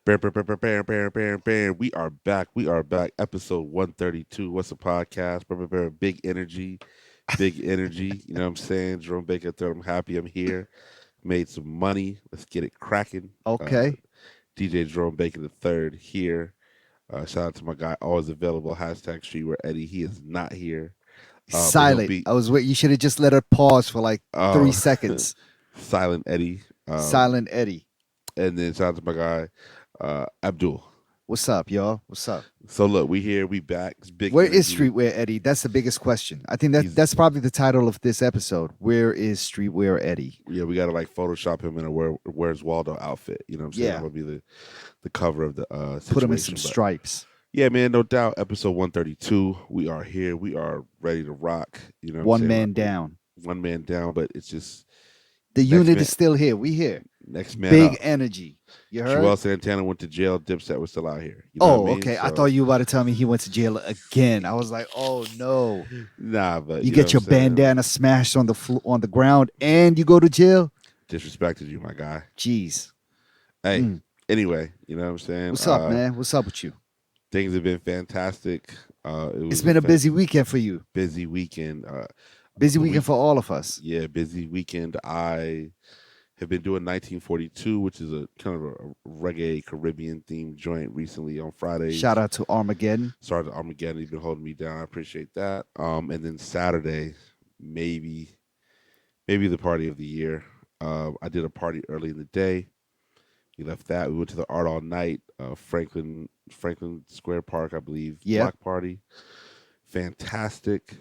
Bam, bam, bam, bam, bam, bam, bam, bam. We are back. We are back. Episode 132. What's the podcast? Bam, bam, bam. Big energy. Big energy. You know what I'm saying? Jerome Baker third. I'm happy I'm here. Made some money. Let's get it cracking. Okay. DJ Jerome Baker the third here. Shout out to my guy, always available. Hashtag Streetwear Eddie. He is not here. But he'll Silent. be I was wait. You should have just let her pause for like three uh seconds. silent Eddie. Silent Eddie. And then shout out to my guy, Abdul. What's up, y'all? What's up? So look, we here, we back. It's big Where is energy. Streetwear Eddie? That's the biggest question. I think He's that's probably the title of this episode. Where is Streetwear Eddie? Yeah, we gotta like Photoshop him in a Where's Waldo outfit. You know what I'm saying? Yeah. That would be the cover of the Put him in some situation. But stripes. yeah, man, no doubt. Episode 132. We are here. We are ready to rock. You know what I'm One saying? man down. One man down, but it's just The next unit man is still here. We here. next man Big up. energy. You heard? Joel Santana went to jail. Dipset was still out here. You know Oh, what I mean? okay. I So, thought you were about to tell me he went to jail again. I was like, oh no. nah, but You know get what your I'm saying? bandana smashed on the ground and you go to jail? Disrespected you, my guy. Jeez. Hey, Mm. anyway, you know what I'm saying? What's up, man? What's up with you? Things have been fantastic. It was It's been a busy weekend for you. busy weekend. Busy the weekend for all of us. Yeah, busy weekend. I have been doing 1942, which is a kind of a reggae Caribbean themed joint recently on Fridays. Shout out to Armageddon. Sorry to Armageddon, you've been holding me down. I appreciate that. And then Saturday, maybe the party of the year. I did a party early in the day. We left that. We went to the art all night, Franklin Square Park, I believe. Yeah. Block party. Fantastic.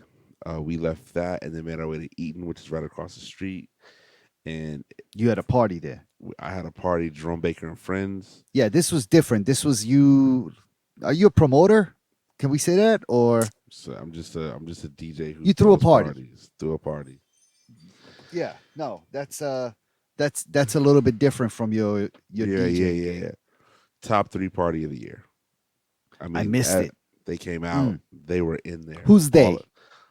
We left that and then made our way to Eaton, which is right across the street. And You had a party there. I had a party, Jerome Baker and friends. Yeah, this was different. This was you. Are you a promoter? Can we say that? Or So I'm just a DJ who You threw a throws party. parties. Threw a party. yeah, no, that's a little bit different from your Yeah, DJ. yeah. Top 3 party of the year. I mean, missed it. They came out. They were in there. Who's they? All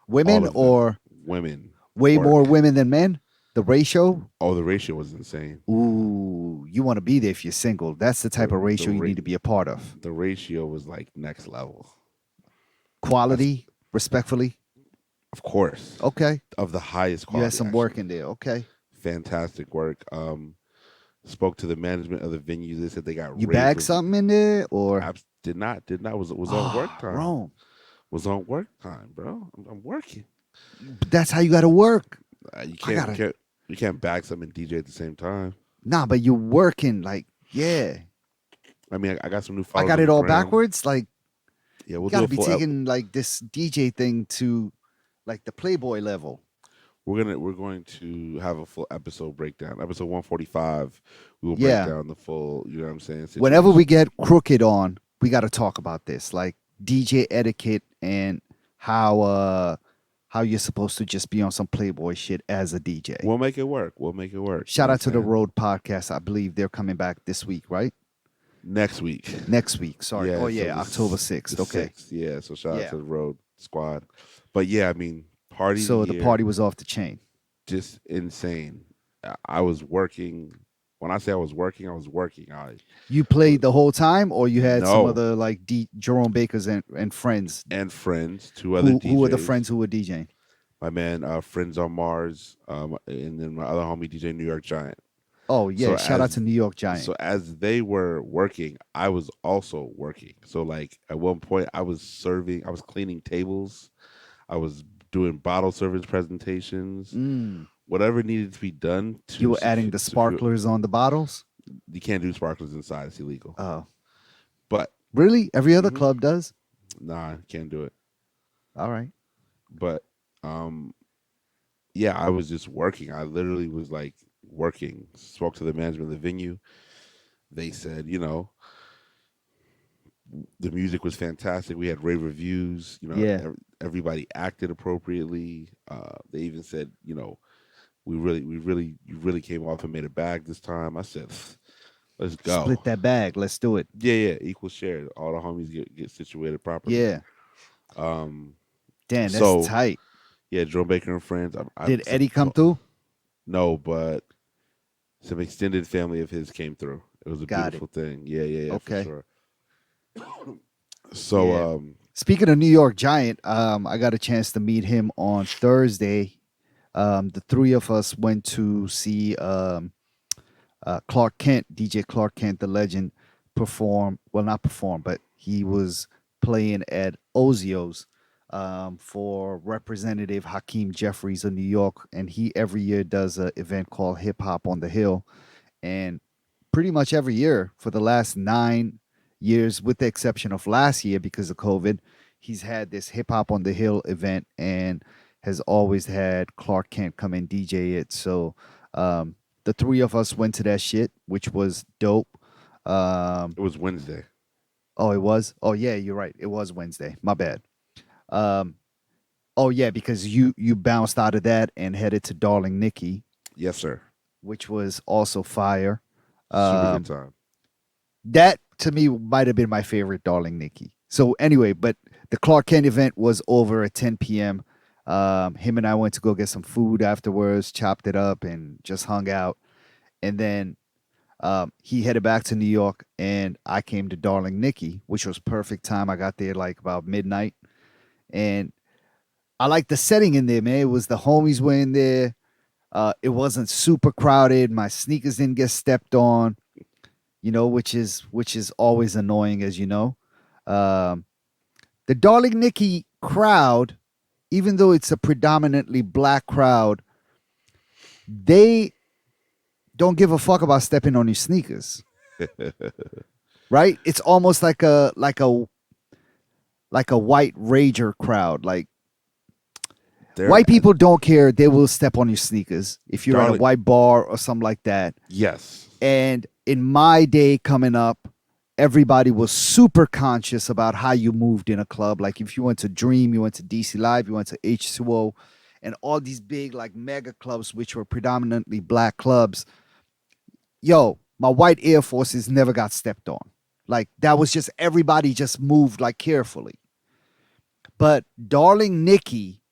Women of them. or women. way work. more women than men? The ratio? Oh, the ratio was insane. Ooh, you want to be there if you're single. That's the type of ratio you need to be a part of. The ratio was like next level. Quality, respectfully. Of course. Okay. Of the highest You quality. had some work in there. Okay. Fantastic work. Spoke to the management of the venue. They said they got You rave bagged reviews. something in there or Did not was on work time. Rome. Was on work time, bro. I'm working. That's how you got to work. You can't bag something and DJ at the same time. Nah, but you're working like, yeah. I mean, I got some new I followers. got on it the all gram. backwards. Like, Yeah, we'll you do got to a be full taking like this DJ thing to like the Playboy level. We're going to have a full episode breakdown. Episode 145, we will Yeah. break down the full. You know what I'm saying? Whenever we situation. get crooked on, we got to talk about this, like DJ etiquette and how you're supposed to just be on some Playboy shit as a DJ. we'll make it work. We'll make it work. Shout You know out to what the I'm saying? Road Podcast. I believe they're coming back this week, right? Next week. Next week. Sorry. Yeah, Oh so yeah, the October s- 6th. the Okay. 6th, yeah, so shout Yeah. out to the Road Squad. But yeah, I mean, party. of So the the year, party was off the chain. just insane. I was working. When I say I was working, I was working. You played the whole time, or you had some No. other like Jerome Bakers and friends? And friends, 2 other DJs. Who were the friends who were DJing? My man, Friends on Mars, and then my other homie, DJ New York Giant. Oh yeah, So shout out as- to New York Giant. So as they were working, I was also working. So like at one point, I was cleaning tables, I was doing bottle service presentations, whatever needed to be done. You were adding the sparklers on the bottles? You can't do sparklers inside; it's illegal. Oh, But really? Every other Mhm. club does? nah, can't do it. All right. But yeah, I was just working. I literally was like working. Spoke to the management of the venue. They said, the music was fantastic. We had rave reviews. Yeah. Everybody acted appropriately. They even said, you really came off and made a bag this time. I said, let's go. Split that bag. Let's do it. Yeah, equal share. All the homies get situated properly. Yeah. Um. Damn, that's So- tight. Yeah, Jerome Baker and friends. Did Eddie come through? No, but some extended family of his came through. It was a Got it. beautiful thing. Yeah, yeah, yeah, for Okay. sure. So, Yeah. Speaking of New York Giant, I got a chance to meet him on Thursday. The three of us went to see Clark Kent, DJ Clark Kent, the legend, perform. Well, not perform, but he was playing at Ozio's for Representative Hakeem Jeffries of New York, and he every year does an event called Hip Hop on the Hill, and pretty much every year for the last 9 years, with the exception of last year because of COVID, he's had this Hip Hop on the Hill event and has always had Clark Kent come and DJ it. So um, the three of us went to that shit, which was dope. Um, it was Wednesday. oh, it was. Oh yeah, you're right. It was Wednesday. My bad. Um, oh yeah, because you bounced out of that and headed to Darling Nikki, Yes, sir. which was also fire. Super good Um, time. that to me might have been my favorite Darling Nikki. So anyway, but the Clark Kent event was over at 10 p.m. Him and I went to go get some food afterwards, chopped it up, and just hung out. And then he headed back to New York, and I came to Darling Nikki, which was perfect time. I got there like about midnight, and I liked the setting in there, man. It was the homies were in there. It wasn't super crowded. My sneakers didn't get stepped on, which is always annoying, as you know. Um, the Darling Nikki crowd, even though it's a predominantly black crowd, they don't give a fuck about stepping on your sneakers, right? It's almost like a white rager crowd. Like There, white people don't care; they will step on your sneakers if you're at a darling. white bar or something like that. Yes, And in my day coming up, everybody was super conscious about how you moved in a club. Like if you went to Dream, you went to DC Live, you went to H2O, and all these big like mega clubs, which were predominantly black clubs. Yo, my white Air Forces never got stepped on. Like that was just everybody just moved like carefully. But Darling Nikki,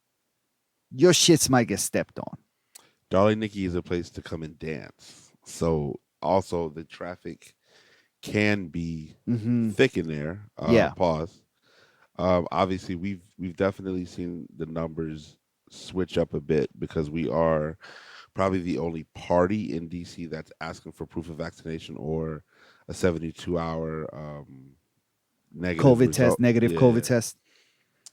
your shits might get stepped on. darling Nikki is a place to come and dance. So also the traffic can be Mm-hmm. thick in there. Yeah. Pause. Obviously, we've definitely seen the numbers switch up a bit because we are probably the only party in DC that's asking for proof of vaccination or a 72-hour negative COVID test, result. negative COVID Yeah. test.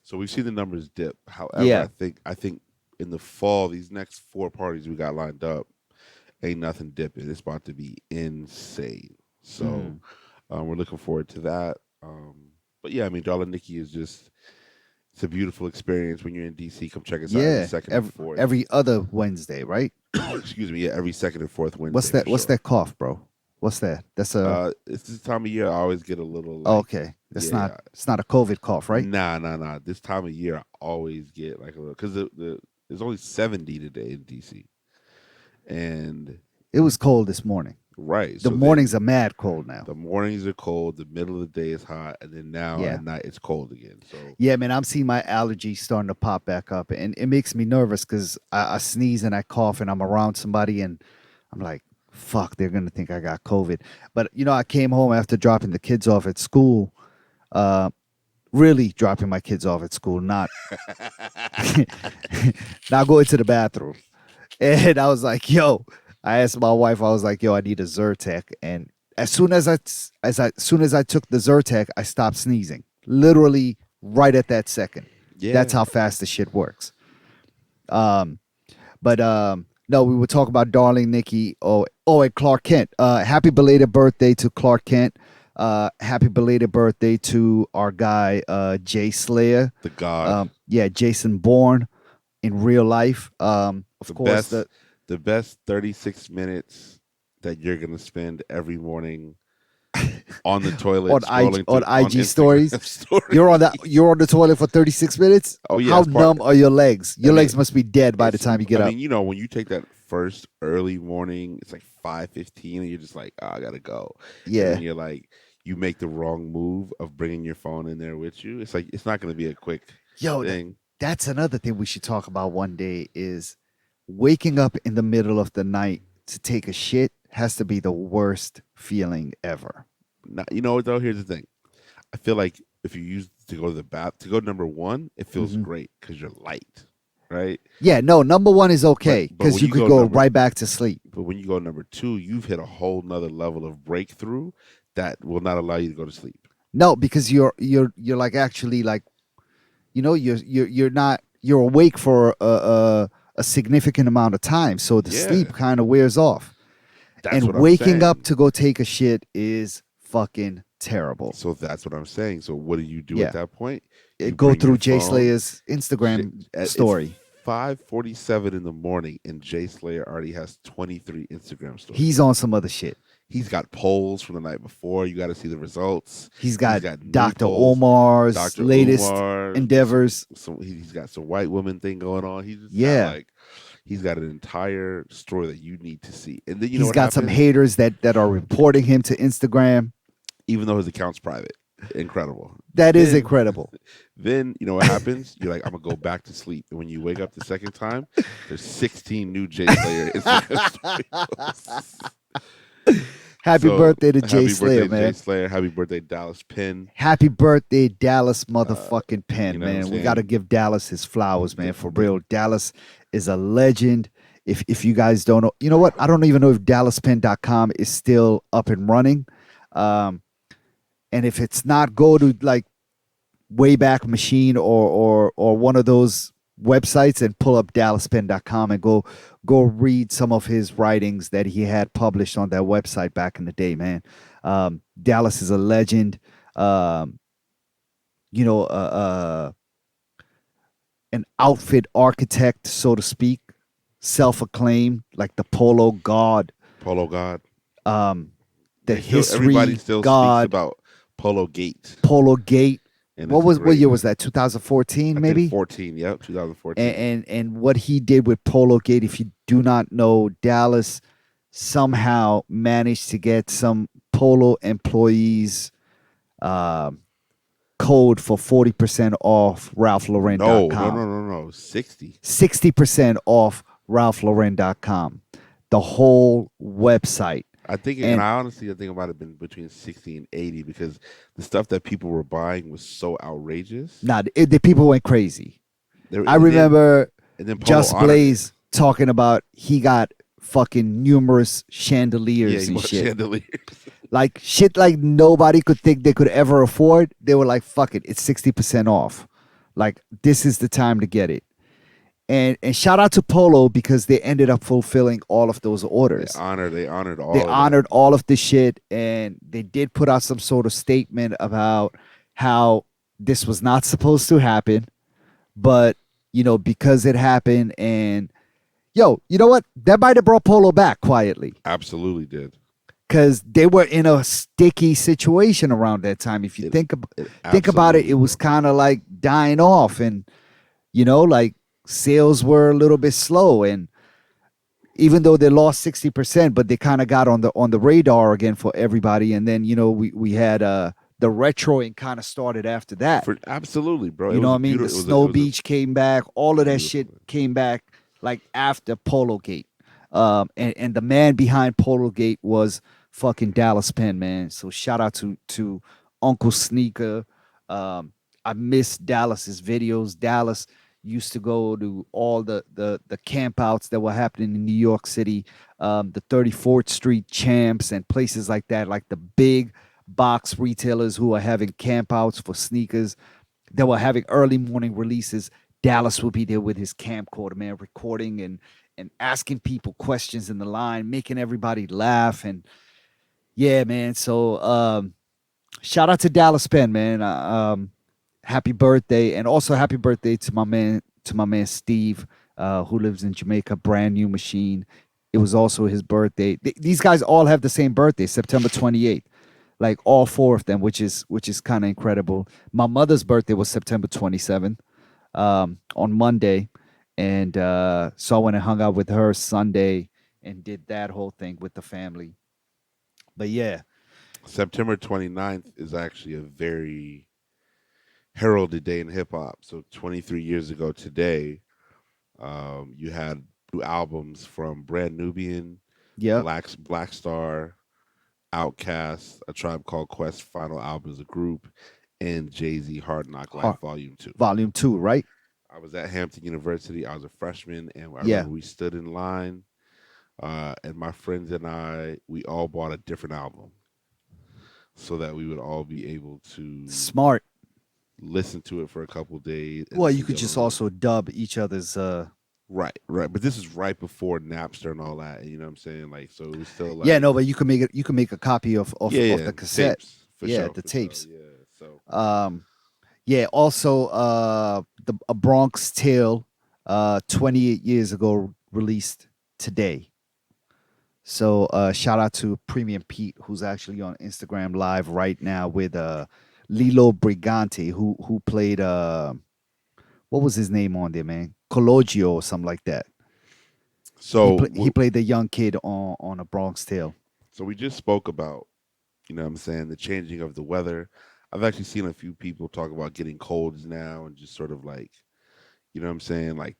So we've seen the numbers dip. However, Yeah. I think in the fall, these next four parties we got lined up ain't nothing dipping. It's about to be insane. So Mm. we're looking forward to that. But yeah, I mean, Darla Nikki is just it's a beautiful experience when you're in DC. Come check us out every Yeah. second and Every, fourth. every other Wednesday, right? Excuse me, yeah, every second and fourth What's Wednesday for that? What's sure. that cough, bro? What's that? That's a It's this time of year I always get a little oh, like, okay. That's not yeah, it's not a COVID cough, right? nah, nah, nah. This time of year I always get like a little because there's only 70 today in DC, and It was cold this morning. right, The so mornings then are mad cold now. the mornings are cold, the middle of the day is hot, and then now Yeah. at night it's cold again. So Yeah, man, I'm seeing my allergies starting to pop back up, and it makes me nervous because I sneeze and I cough, and I'm around somebody, and I'm like, "Fuck, they're gonna think I got COVID." But I came home after dropping the kids off at school. Uh, really dropping my kids off at school, not not going to the bathroom. And I was like, "Yo," I asked my wife, I was like, "Yo, I need a Zyrtec," and as soon as I took the Zyrtec, I stopped sneezing. Literally right at that second. That's yeah, how fast the shit works. Um, but no, we would talk about Darling Nikki. And Clark Kent. Happy belated birthday to Clark Kent. Happy belated birthday to our guy Jay Slayer. the God, Yeah, Jason Bourne in real life. Of the course, best, the best 36 minutes that you're gonna spend every morning on the toilet on IG scrolling on through on IG stories. Instagram stories. You're on the toilet for 36 minutes. Oh yeah, How it's part. numb are your legs? I Your mean, legs must be dead by the it's. time you get I up. mean, when you take that first early morning, it's like 5:15, and you're just like, oh, I gotta go, and then Yeah. you're like, you make the wrong move of bringing your phone in there with you. It's like it's not gonna be a quick Yo, thing. that's another thing we should talk about one day is waking up in the middle of the night to take a shit. has to be the worst feeling ever. Now, you know what though? Here's the thing. I feel like if you use to go to the bath to go to number one, it feels Hmm. great because you're light, right? Yeah, no, number one is But okay but because when you you could go go number right back to sleep. but when you go number two, you've hit a whole nother level of breakthrough that will not allow you to go to sleep. No, because you're like actually like you're not you're awake for a significant amount of time, so the Yeah, sleep kind of wears off. that's And what I'm waking up saying. to go take a shit is fucking terrible. So that's what I'm saying. So what do you do at Yeah, that point? You go bring your through Jay phone. Slayer's Instagram It's story. 5:47 in the morning, and Jay Slayer already has 23 Instagram He's stories. on some other shit. He's got polls from the night before. You got to see the results. He's He's got got new Dr. polls. Omar's Dr. latest Umar. endeavors. He's got some white woman thing going on. He's just got Yeah. like he's got an entire story that you need to see. And then you know He's what got some happens? haters that are reporting him to Instagram. Even though his account's private, incredible. That is Then incredible. then you know what happens? You're like, I'm gonna go back to sleep. And when you wake up the second time, there's 16 new Jay Slayer Instagram story posts. Happy So birthday to Jay happy Slayer, birthday, Jay man. Slayer. Happy birthday, Dallas Penn. Happy birthday, Dallas Uh, motherfucking you Penn, know what I'm man. We got to saying? give Dallas his flowers, man, The, for the, real. Dallas is a legend. If you guys don't know, you know what? I don't even know if DallasPenn.com is still up and running. Um, and if it's not, go to like Wayback Machine or one of those websites and pull up DallasPenn.com and go read some of his writings that he had published on that website back in the day, man. Dallas is a legend. Um, you know, an outfit architect, so to speak, self-acclaimed, like the polo god, Polo God. um, the They still everybody history still speaks god, about Polo Gate, polo gate. and it's What great. year was that? 2014, I think maybe. 14. Yep, And, 2014. and what he did with Polo Gate, if you do not know, Dallas somehow managed to get some Polo employees um code for 40% off No, no, no, RalphLauren.com. no, no. 60. 60% off RalphLauren.com. The whole website. I think, and And I honestly, I think it might have been between 60 and 80 because the stuff that people were buying was so outrageous. now the people went crazy. There, I and then, remember and then Polo Just honored it. Blaze talking about he got fucking numerous Yeah, chandeliers he and bought shit. chandeliers. Like shit like nobody could think they could ever afford. They were like, fuck it, it's 60% off. Like this is the time to get it. And shout out to Polo because they ended up fulfilling all of those orders. They honored They all of that. honored all of the shit and they did put out some sort of statement about how this was not supposed to happen, but because it happened. And yo, you know what? That might have brought Polo back quietly Absolutely did. because they were in a sticky situation around that time. If you It it think about it, absolutely it was broke. kind of like dying off, and like sales were a little bit slow. And even though they lost 60%, but they kind of got on the radar again for everybody. And then we had the retroing kind of started after that. For absolutely, bro. It You know was what a I mean? The beautiful. Snow It was a Beach came back. All of that shit beautiful. came back like after Polo Gate. And the man behind Polo Gate was fucking Dallas Penn, man. So shout out to Uncle Sneaker. I miss Dallas's videos. Dallas used to go to all the camp outs that were happening in New York City, the 34th Street Champs and places like that, like the big box retailers who are having camp outs for sneakers that were having early morning releases. Dallas will be there with his camcorder, man, recording and asking people questions in the line, making everybody laugh. And yeah, man. So shout out to Dallas Penn, man. Happy birthday, and also happy birthday to my man Steve, who lives in Jamaica. Brand new machine. It was also his birthday. These guys all have the same birthday, September 28th. Like all four of them, which is kind of incredible. My mother's birthday was September 27th, on Monday, and so I went and hung out with her Sunday and did that whole thing with the family. But yeah, September 29th is actually a very heralded day in hip hop. So 23 years ago today, you had two albums from Brand Nubian, Yep. Black Star, Outkast, A Tribe Called Quest final album as a group, and Jay-Z Hard Knock Life Har Volume 2. Volume 2, right? I was at Hampton University. I was a freshman, and I Yeah. remember we stood in line, and my friends and I, we all bought a different album so that we would all be able to Smart. listen to it for a couple days and Well, then you be could able to just really. also dub each other's Right, right. But this is right before Napster and all that. You know what I'm saying? Like, so it was still Yeah, like, no, but you can make a copy yeah, of yeah, the cassette. tapes for Yeah, sure, the for sure. tapes. Yeah. So, Um yeah, also the A Bronx Tale 28 years ago released today. So shout out to Premium Pete, who's actually on Instagram Live right now with Lilo Brigante, who played what was his name on there, man? Cologio or something like that. so, He played the young kid on A Bronx Tale. so we just spoke about, you know what I'm saying, the changing of the weather. I've actually seen a few people talk about getting colds now and just sort of like, you know what I'm saying, like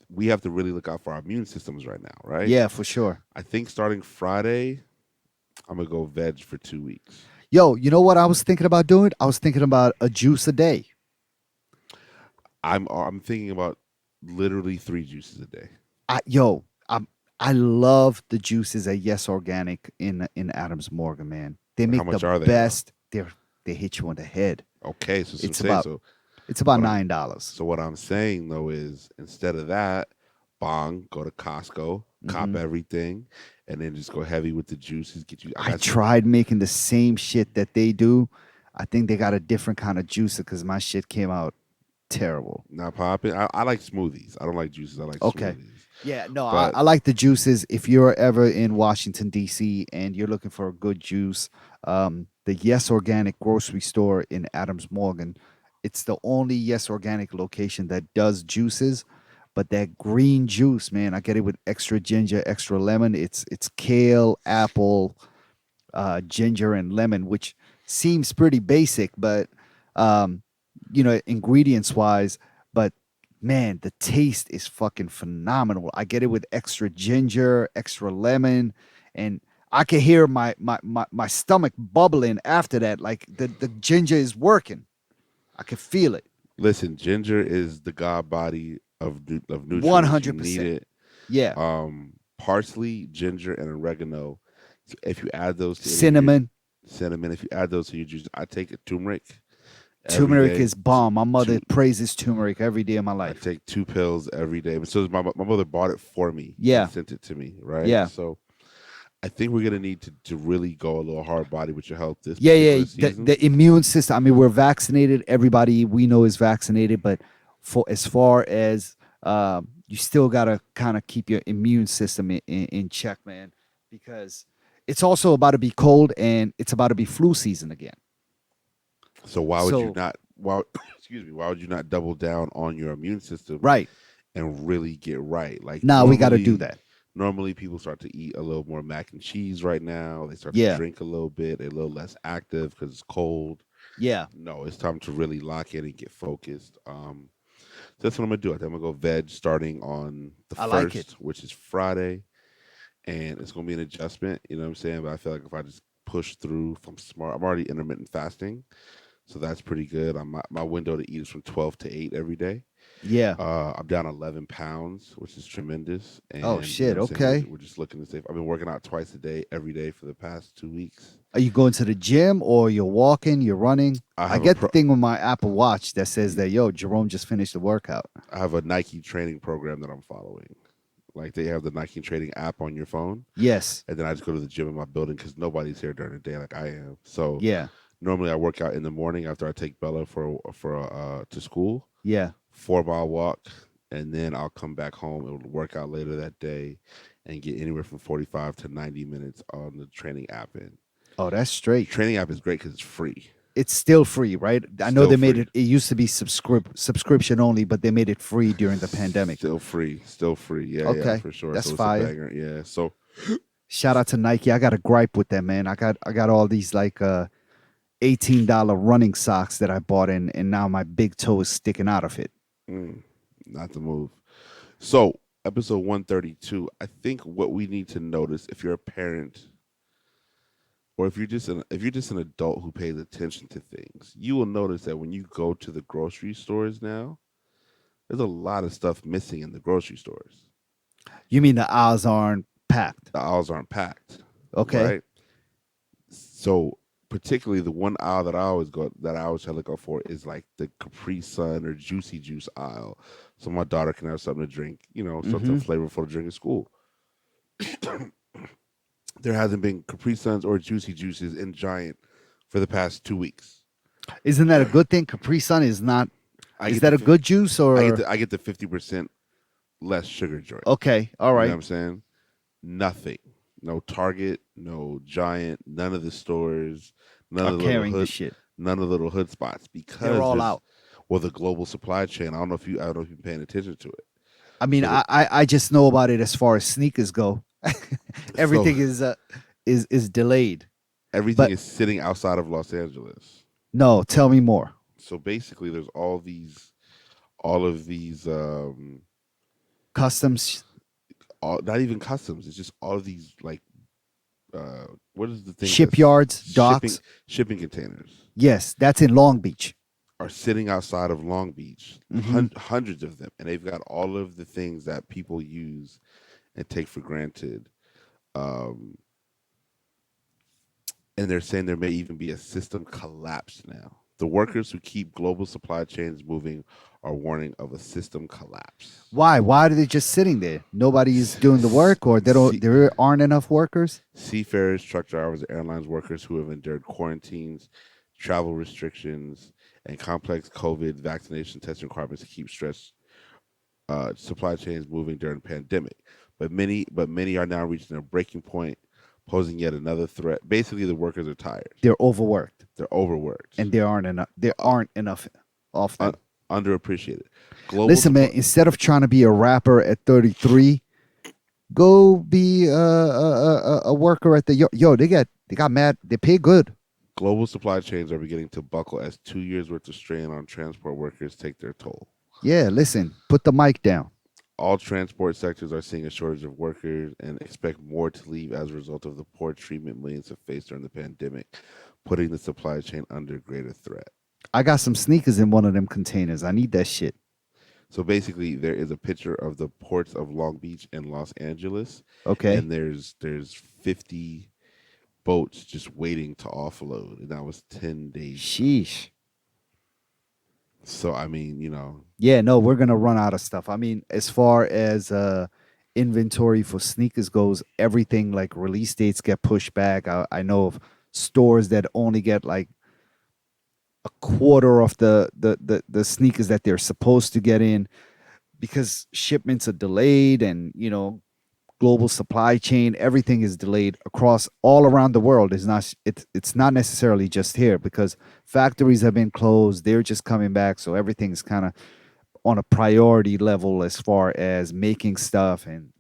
we have to really look out for our immune systems right now, right? Yeah, for sure. I think starting Friday, I'm gonna go veg for 2 weeks. Yo, you know what I was thinking about doing? I was thinking about a juice a day. I'm thinking about literally 3 juices a day. Yo, I love the juices at Yes Organic in Adams Morgan, man. They How make the much are they now? best. They hit you on the head. Okay, so some It's say about so. it's about What I'm $9. what I'm saying though is instead of that, bong, go to Costco, cop Hmm. everything, and then just go heavy with the juices. Get you. I I got you. tried making the same shit that they do. I think they got a different kind of juicer because my shit came out terrible. Not popping. I like smoothies. I don't like juices. I like Okay. smoothies. Yeah, no, But I like the juices. If you're ever in Washington, D.C., and you're looking for a good juice, the Yes Organic grocery store in Adams Morgan, it's the only Yes Organic location that does juices. But that green juice, man, I get it with extra ginger, extra lemon. It's kale, apple, ginger, and lemon, which seems pretty basic, but um, ingredients wise, but man, the taste is fucking phenomenal. I get it with extra ginger, extra lemon, and I can hear my stomach bubbling after that. Like the ginger is working. I can feel it. listen, ginger is the god body of nutrients. You need 100%. it. Yeah. Parsley, ginger, and oregano. So if you add those to any of your Cinnamon, cinnamon, if you add those to your juice, I take a turmeric every turmeric day. is bomb. My mother Two, praises turmeric every day of my I life. take 2 pills every day. But so does my mother bought it for me and Yeah. sent it to me, right? Yeah. So I think we're gonna need to really go a little hard body with your health this Yeah, yeah. particular The season. immune system. I mean, we're vaccinated. Everybody we know is vaccinated, but for as far as you still gotta kind of keep your immune system in check, man, because it's also about to be cold and it's about to be flu season again. So why would you So not? Why excuse me? Why would you not double down on your immune system right and really get right? Like now, we got to do that. normally people start to eat a little more mac and cheese right now. They start to Yeah, drink a little bit. They're a little less active because it's cold. yeah. No, it's time to really lock in and get focused. So that's what I'm gonna do. I think I'm gonna go veg starting on the I like it. first, which is Friday, and it's gonna be an adjustment. You know what I'm saying? But I feel like if I just push through, if I'm smart, I'm already intermittent fasting, so that's pretty good. My window to eat is from 12 to 8 every day. Yeah. I'm down 11 pounds, which is tremendous. Oh And you know shit. what I'm saying? We're, Okay. we're just looking to save. I've been working out twice a day, every day for the past 2 weeks. Are you going to the gym or you're walking? You're running? I I have a get the pro. thing on my Apple Watch that says that yo, Jerome just finished the workout. I have a Nike training program that I'm following. Like they have the Nike training app on your phone, Yes. and then I just go to the gym in my building because nobody's here during the day like I am. So Yeah. normally I work out in the morning after I take Bella for to school, Yeah. 4 mile walk, and then I'll come back home and work out later that day, and get anywhere from 45 to 90 minutes on the training app. And Oh, that's the straight. training app is great because it's free, It's still free, right? I know still they made free, it. It used to be subscription only, but they made it free during the pandemic. still free, still free. Yeah, yeah, Okay, for sure. that's So it's a fire. banger. Yeah. So Shout out to Nike. I got a gripe with them, man. I got all these like $18 running socks that I bought and now my big toe is sticking out of it. mm, not the move. So episode 132. I think what we need to notice, if you're a parent or if you're just an adult who pays attention to things, you will notice that when you go to the grocery stores now, there's a lot of stuff missing in the grocery stores. You mean the aisles aren't packed? The aisles aren't packed, Okay. right? So particularly the one aisle that I always try to go for is like the Capri Sun or Juicy Juice aisle, so my daughter can have something to drink, something Mm-hmm. flavorful to drink at school. There hasn't been Capri Suns or Juicy Juices in Giant for the past 2 weeks. Isn't that a good thing? Capri Sun is not. I Is get the that a fif- good juice or? I get the 50% less sugar joint. Okay. All You know what right. I'm saying? Nothing. No Target, no Giant, none of the stores, none Are of the little carrying the hood, shit. none of the little hood spots They're because all there's out. well the global supply chain. I don't know if you've been paying attention to it. I mean, So the I just know about it as far as sneakers go. so Everything is delayed. everything But is sitting outside of Los Angeles. no, tell me more. So basically, there's all of these, Customs not even customs. It's just all of these like, what is the thing that's shipyards, docks. shipping containers Yes, that's in Long Beach. are sitting outside of Long Beach, Hmm. hundreds of them, and they've got all of the things that people use and take for granted. Um, and they're saying there may even be a system collapse now. The workers who keep global supply chains moving are warning of a system collapse. Why? Why are they just sitting there? Nobody's doing the work, or they don't. See, There aren't enough workers. seafarers, truck drivers, airlines workers who have endured quarantines, travel restrictions, and complex COVID vaccination testing requirements to keep supply chains moving during the pandemic. But many are now reaching a breaking point, posing yet another threat. Basically, the workers are tired. They're overworked, They're overworked, and there aren't enough. There uh, aren't enough of un- them. underappreciated. Global Listen, man. supply. Instead of trying to be a rapper at 33, go be a worker at the yo. They got mad. They pay good. Global supply chains are beginning to buckle as 2 years worth of strain on transport workers take their toll. Yeah. Listen. Put the mic down. All transport sectors are seeing a shortage of workers and expect more to leave as a result of the poor treatment millions have faced during the pandemic, putting the supply chain under greater threat. I got some sneakers in one of them containers. I need that shit. So basically, there is a picture of the ports of Long Beach and Los Angeles, Okay. and there's 50 boats just waiting to offload, and that was 10 days ago. Sheesh. So I mean, Yeah, no, we're gonna run out of stuff. I mean, as far as inventory for sneakers goes, everything like release dates get pushed back. I know of stores that only get like a quarter of the sneakers that they're supposed to get in because shipments are delayed and global supply chain, everything is delayed across all around the world. It's not necessarily just here because factories have been closed, they're just coming back, so everything's kind of on a priority level as far as making stuff. And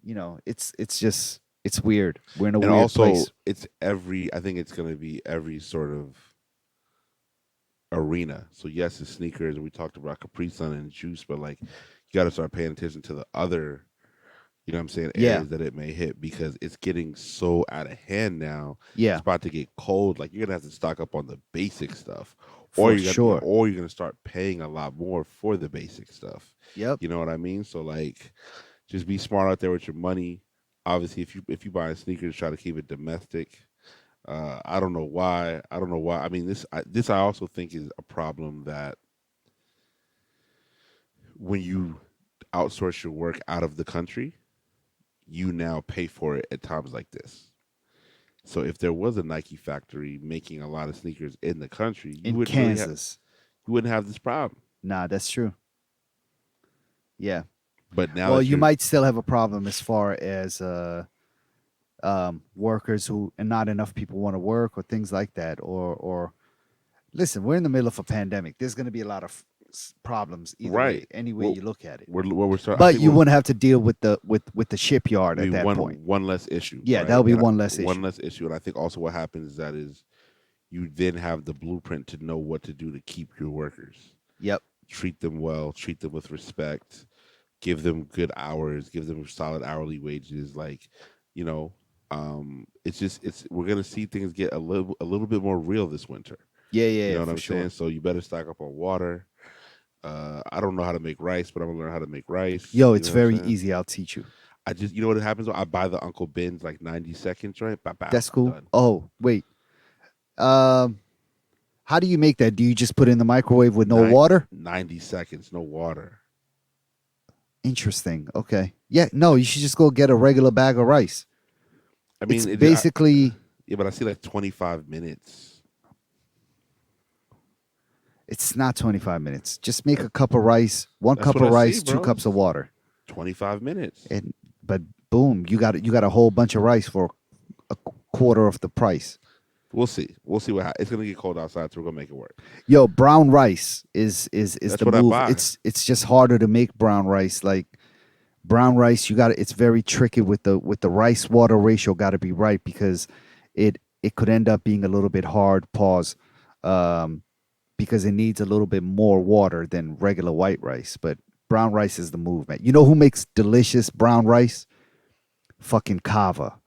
it's weird. We're in a and weird also place. it's every. I think it's going to be every sort of arena. So yes, it's sneakers, and we talked about Capri Sun and juice, but like you got to start paying attention to the other, what I'm saying, Yeah, areas that it may hit because it's getting so out of hand now. It's yeah, about to get cold. Like you're gonna have to stock up on the basic stuff, for sure. or you're gonna start paying a lot more for the basic stuff. Yep. You know what I mean? So like, just be smart out there with your money. Obviously, if you buy a sneakers, try to keep it domestic. I don't know why. I don't know why. I mean, this I also think is a problem that when you outsource your work out of the country, you now pay for it at times like this. So if there was a Nike factory making a lot of sneakers in the country, In Kansas. you wouldn't have this problem. Nah, that's true. Yeah. But now Well, that you you're might still have a problem as far as workers who and not enough people want to work or things like that. Or listen, we're in the middle of a pandemic. There's going to be a lot of problems either way, right, any way well, you look at it. we're starting. I But think you we're wouldn't have to deal with the shipyard at maybe that point. one less issue, Yeah, right? that'll be And one less one issue. less issue, and I think also what happens is that is you then have the blueprint to know what to do to keep your workers, Yep. treat them well, treat them with respect, give them good hours, give them solid hourly wages. Like, you know, it's just it's we're gonna see things get a little bit more real this winter. Yeah, You yeah, know what for I'm saying? sure. So you better stock up on water. I don't know how to make rice, but I'm gonna learn how to make rice. Yo, You it's know what I'm very saying? easy. I'll teach you. I just, you know what happens? I buy the Uncle Ben's like 90 seconds, right? Bow, bow, That's cool. done. Oh, wait. Um, how do you make that? Do you just put it in the microwave with no Nine, water? 90 seconds, no water. Interesting. Okay. Yeah, no, you should just go get a regular bag of rice. I It's mean, basically yeah, but I see like 25 minutes. it's not 25 minutes. Just make a cup of rice, one That's cup what of I see, rice, two bro. cups of water. 25 minutes. And but boom, you got a whole bunch of rice for a quarter of the price. We'll see. We'll see it's gonna get cold outside, so we're gonna make it work. Yo, brown rice is That's the what I move. buy. It's just harder to make brown rice. Like brown rice, you got it's very tricky with the rice water ratio got to be right because it could end up being a little bit hard. Pause. Um, because it needs a little bit more water than regular white rice. But brown rice is the movement. You know who makes delicious brown rice? Fucking Kava.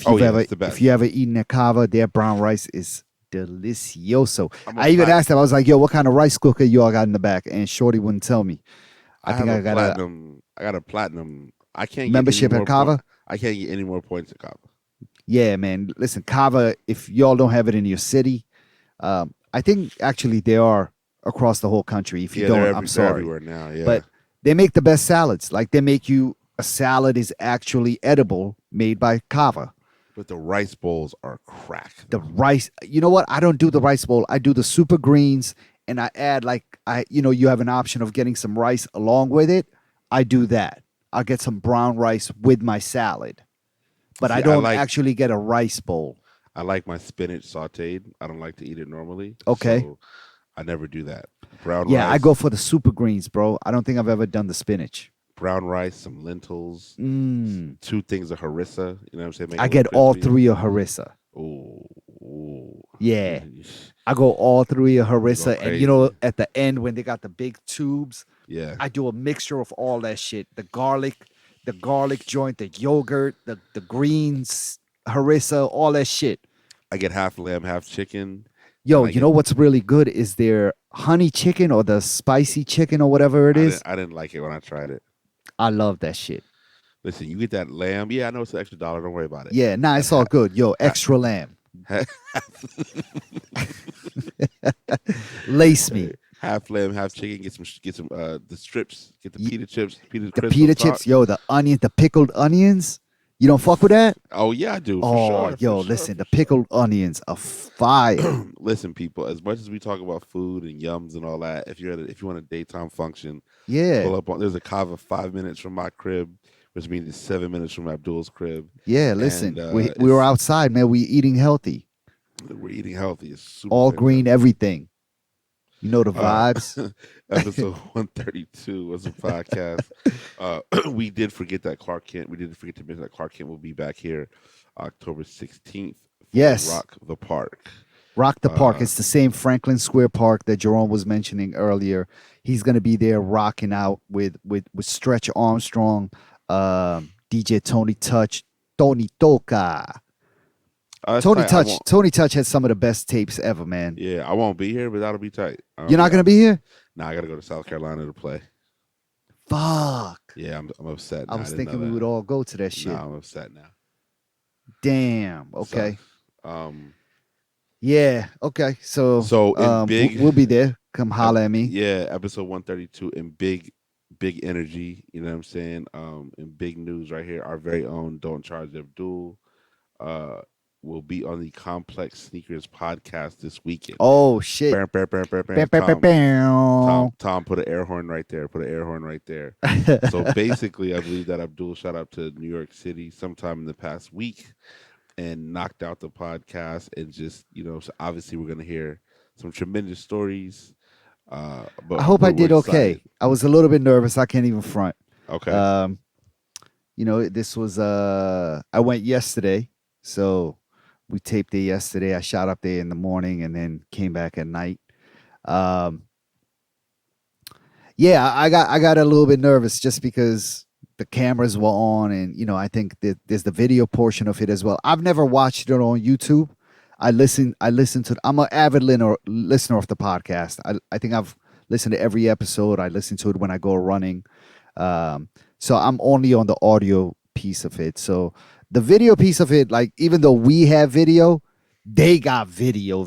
Oh yeah, it's the If you best. ever eaten at Kava, their brown rice is delicioso. I'm a I even plat. asked them, I was like, yo, what kind of rice cooker y'all got in the back? And Shorty wouldn't tell me. I I think have a I got a platinum. I got a platinum. I can't get any membership at more point. Kava. I can't get any more points at Cabo. Yeah, man. Listen, Kava, if y'all don't have it in your city, I think actually they are across the whole country. If you Yeah, don't, I'm they're sorry. everywhere now. Yeah, But they make the best salads. Like they make you a salad is actually edible made by Kava. but the rice bowls are crack The though. rice, you know what? I don't do the rice bowl. I do the super greens and I add like you have an option of getting some rice along with it. I do that. I'll get some brown rice with my salad. But I See, don't actually get a rice bowl. I like my spinach sautéed. I don't like to eat it normally, Okay. so I never do that. Brown Yeah, I go rice, for the super greens, bro. I don't think I've ever done the spinach. some lentils, Mm. two things of harissa. You know what I'm saying? Make it I a little get all crispy. three of harissa. Ooh, ooh. Yeah. I go all three of You going harissa. And crazy? at the end when they got the big tubes, Yeah. I do a mixture of all that shit. The garlic joint, the yogurt, the greens, harissa, all that shit. I get half lamb, half chicken, and Yo, I you get. know what's really good is their honey chicken or the spicy chicken or whatever it is. I didn't like it when I tried it. I love that shit. Listen, you get that lamb. Yeah, I know it's an extra dollar. Don't worry about it. Yeah, nah, That's it's all good. Yo, ha, extra lamb. ha, Lace me. half lamb, half chicken. Get some the strips. Get the pita chips, pita The crisp on pita top. chips, yo, the pickled onions. You don't fuck with that? Oh yeah, I do for Oh, sure, for yo, sure, listen, for the sure. pickled onions are fire. Listen, people. As much as we talk about food and yums and all that, if you want a daytime function, Yeah, pull up on. There's a kava 5 minutes from my crib, which means it's 7 minutes from Abdul's crib, yeah. and Listen, we were outside, man. We eating healthy, we're eating healthy. It's super all fucking green, healthy. everything. You know the Uh, vibes. episode 132 was a podcast. We did forget that Clark Kent. We did forget to mention that Clark Kent will be back here October 16th for Yes, Rock the Park. Rock the Park. Uh, It's the same Franklin Square Park that Jerome was mentioning earlier. He's gonna be there rocking out with Stretch Armstrong, DJ Tony Toca. it's tight. I won't. Tony Touch has some of the best tapes ever, man. Yeah, I won't be here, but that'll be tight. I'll You're be not gonna out. be here? Nah, I gotta go to South Carolina to play. Fuck. Yeah, I'm upset I now. I was didn't know thinking we that. would all go to that shit. Nah, I'm upset now. Damn. Okay. Sucks. Um, Yeah. Okay. So so in big, we'll be there. Come holla at me. yeah, episode 132 in big energy. You know what I'm saying? In big news right here, our very own Don't Charge Abdul uh will be on the Complex Sneakers podcast this weekend. Oh shit. Bam, bam, bam, bam, bam. Bam, bam, bam, bam. Tom, put an air horn right there. Put an air horn right there. So basically, I believe that Abdul shot up to New York City sometime in the past week and knocked out the podcast. And just, so obviously, we're going to hear some tremendous stories. I But hope I we're did excited. okay. I was a little bit nervous. I can't even front. Okay. Um, this was I went yesterday, so we taped it yesterday. I shot up there in the morning and then came back at night. Um, Yeah, I got a little bit nervous just because the cameras were on, and I think that there's the video portion of it as well. I've never watched it on YouTube. I listen to. I'm an avid listener of the podcast. I think I've listened to every episode. I listen to it when I go running. Um, so I'm only on the audio piece of it. So the video piece of it, like even though we have video, they got video.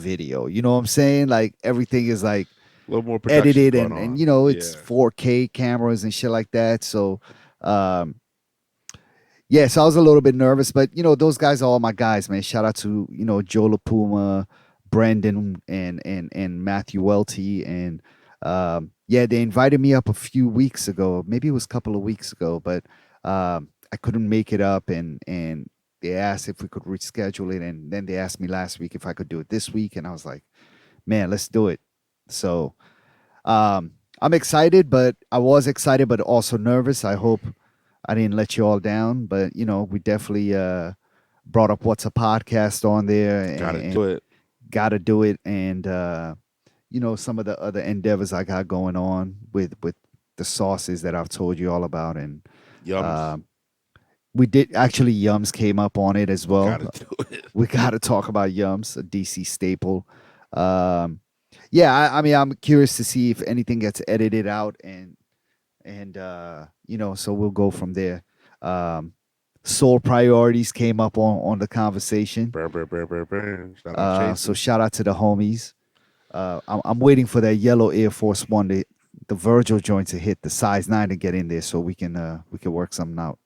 You know what I'm saying? Like everything is like A little more production edited, going and on. it's Yeah, 4K cameras and shit like that. So um yeah, so I was a little bit nervous, but those guys are all my guys, man. Shout out to Joe LaPuma, Brandon, and Matthew Welty, and yeah, they invited me up a few weeks ago. Maybe it was a couple of weeks ago, but I couldn't make it up, and they asked if we could reschedule it, and then they asked me last week if I could do it this week, and I was like, man, let's do it. So I'm excited, but I was excited, but also nervous. I hope I didn't let you all down, but we definitely brought up What's a Podcast on there, got to do and it. got to do it, and some of the other endeavors I got going on with the sauces that I've told you all about, and Yums, um, we did actually Yums came up on it as got well. to do it. We got to talk about Yums, a DC staple. Um, yeah, I mean, I'm curious to see if anything gets edited out, and so we'll go from there. Um, Soul Priorities came up on the conversation. Burr, burr, burr, burr, burr. Shout out So Chases. shout out to the homies. I'm waiting for that yellow Air Force One, the Virgil joint to hit the size 9 to get in there, so we can work something out.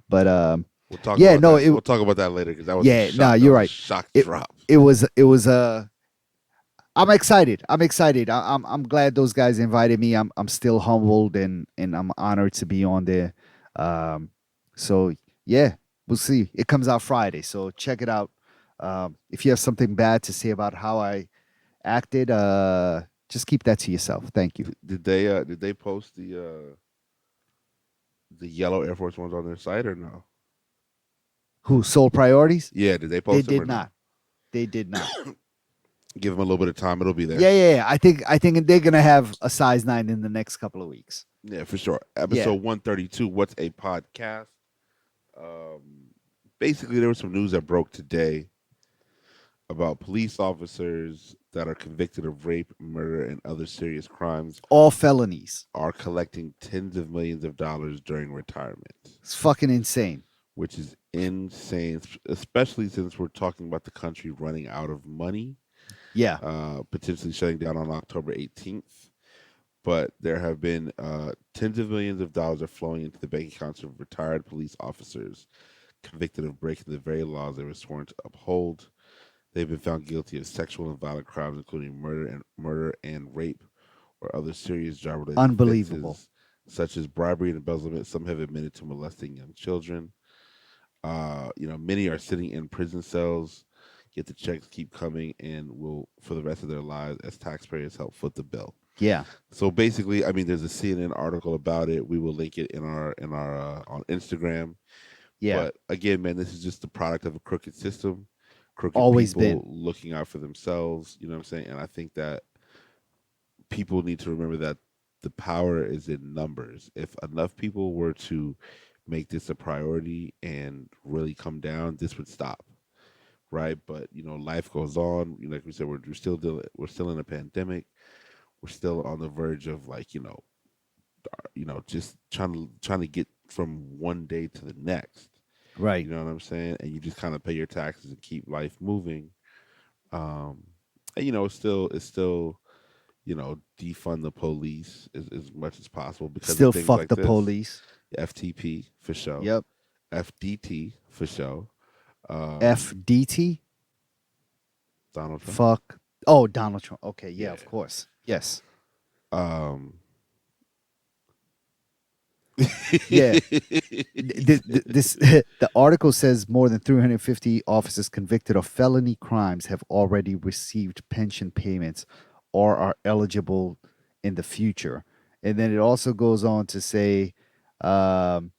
But We'll talk yeah, about no, that. We'll talk about that later because that was a yeah, no, shock. That you're was a right. shock It drop. it was. I'm excited. I'm excited. I'm glad those guys invited me. I'm still humbled, and I'm honored to be on there. Um, so yeah, we'll see. It comes out Friday, so check it out. If you have something bad to say about how I acted, just keep that to yourself. Thank you. Did they post the yellow Air Force Ones on their site or no? Who Soul Priorities? Yeah, did they They post them or did no? not. They did not. Give them a little bit of time. It'll be there. Yeah. I think they're gonna have a size 9 in the next couple of weeks. Yeah, for sure. Yeah. Episode 132. What's a podcast? Um, Basically, there was some news that broke today about police officers that are convicted of rape, murder, and other serious crimes All felonies. are collecting tens of millions of dollars during retirement, It's fucking insane. which is insane, especially since we're talking about the country running out of money, Yeah. potentially shutting down on October 18th. But there have been tens of millions of dollars are flowing into the bank accounts of retired police officers convicted of breaking the very laws they were sworn to uphold. They've been found guilty of sexual and violent crimes, including murder and rape, or other serious job-related Unbelievable. offenses, such as bribery and embezzlement. Some have admitted to molesting young children. Many are sitting in prison cells. Yet the checks keep coming and will for the rest of their lives as taxpayers help foot the bill. Yeah. So basically, I mean, there's a CNN article about it. We will link it in our on Instagram. Yeah. But again, man, this is just the product of a crooked system, crooked Always been. people looking out for themselves. You know what I'm saying? And I think that people need to remember that the power is in numbers. If enough people were to make this a priority and really come down, this would stop, right? But life goes on. Like we said, we're still in a pandemic. We're still on the verge of just trying to get from one day to the next. Right. You know what I'm saying? And you just kind of pay your taxes and keep life moving. Um, and it's still defund the police as much as possible because of Still things fuck like the this. police. FTP for sure, Yep. FDT for sure. Um, FDT. Donald Trump. Fuck. Oh, Donald Trump. Okay. Yeah. Yeah. Of course. Yes. Um, Yeah. This the article says more than 350 officers convicted of felony crimes have already received pension payments or are eligible in the future. And then it also goes on to say, um,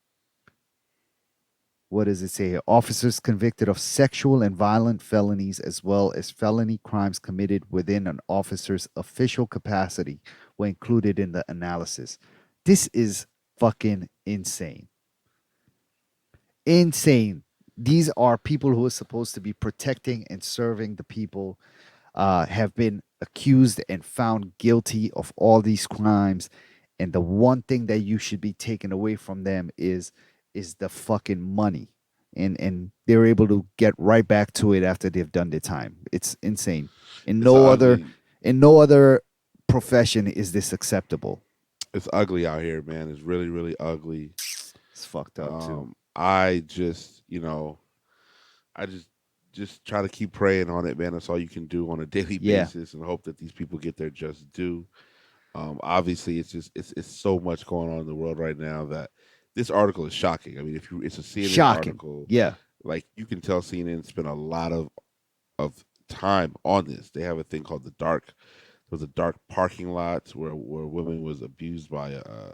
what does it say here? Officers convicted of sexual and violent felonies, as well as felony crimes committed within an officer's official capacity, were included in the analysis. This is fucking insane. Insane. These are people who are supposed to be protecting and serving the people, have been accused and found guilty of all these crimes, and the one thing that you should be taken away from them is the fucking money, and they're able to get right back to it after they've done their time. It's insane. In It's no other ugly. in no other profession is this acceptable. It's ugly out here, man. It's really, really ugly. It's fucked up too. I just, I just try to keep praying on it, man. That's all you can do on a daily Yeah, basis, and hope that these people get their just due. Obviously, it's so much going on in the world right now that this article is shocking. I mean, if you it's a CNN shocking. article, Yeah. like you can tell CNN spent a lot of time on this. They have a thing called the dark. There was a dark parking lot where a woman was abused by a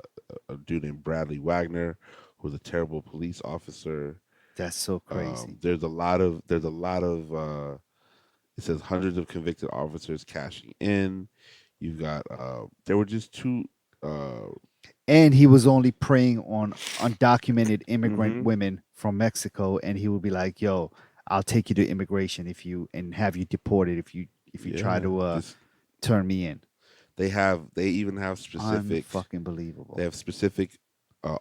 dude named Bradley Wagner, who was a terrible police officer. That's so crazy. There's a lot of it says hundreds of convicted officers cashing in. You've got there were just two. Uh, And he was only preying on undocumented immigrant hmm women from Mexico, and he would be like, "Yo, I'll take you to immigration if you and have you deported if you try yeah, to this turn me in." they even have specific Unfucking they believable. have specific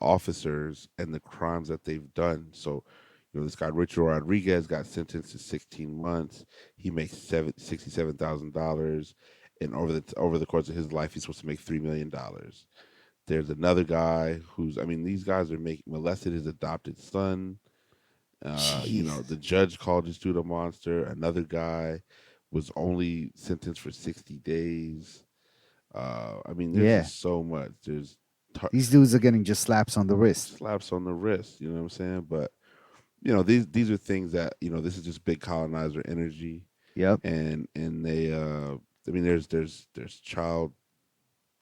officers and the crimes that they've done. So, this guy Richard Rodriguez got sentenced to 16 months. He makes $67,000, and over the course of his life, he's supposed to make $3 million. There's another guy who's, I mean, these guys are making molested his adopted son. The Jesus. judge called this dude a monster. Another guy was only sentenced for 60 days. I mean, there's Yeah. just so much. There's These dudes are getting just slaps on the wrist. slaps on the wrist. You know what I'm saying? But these are things that this is just big colonizer energy, Yep. and they. I mean, there's child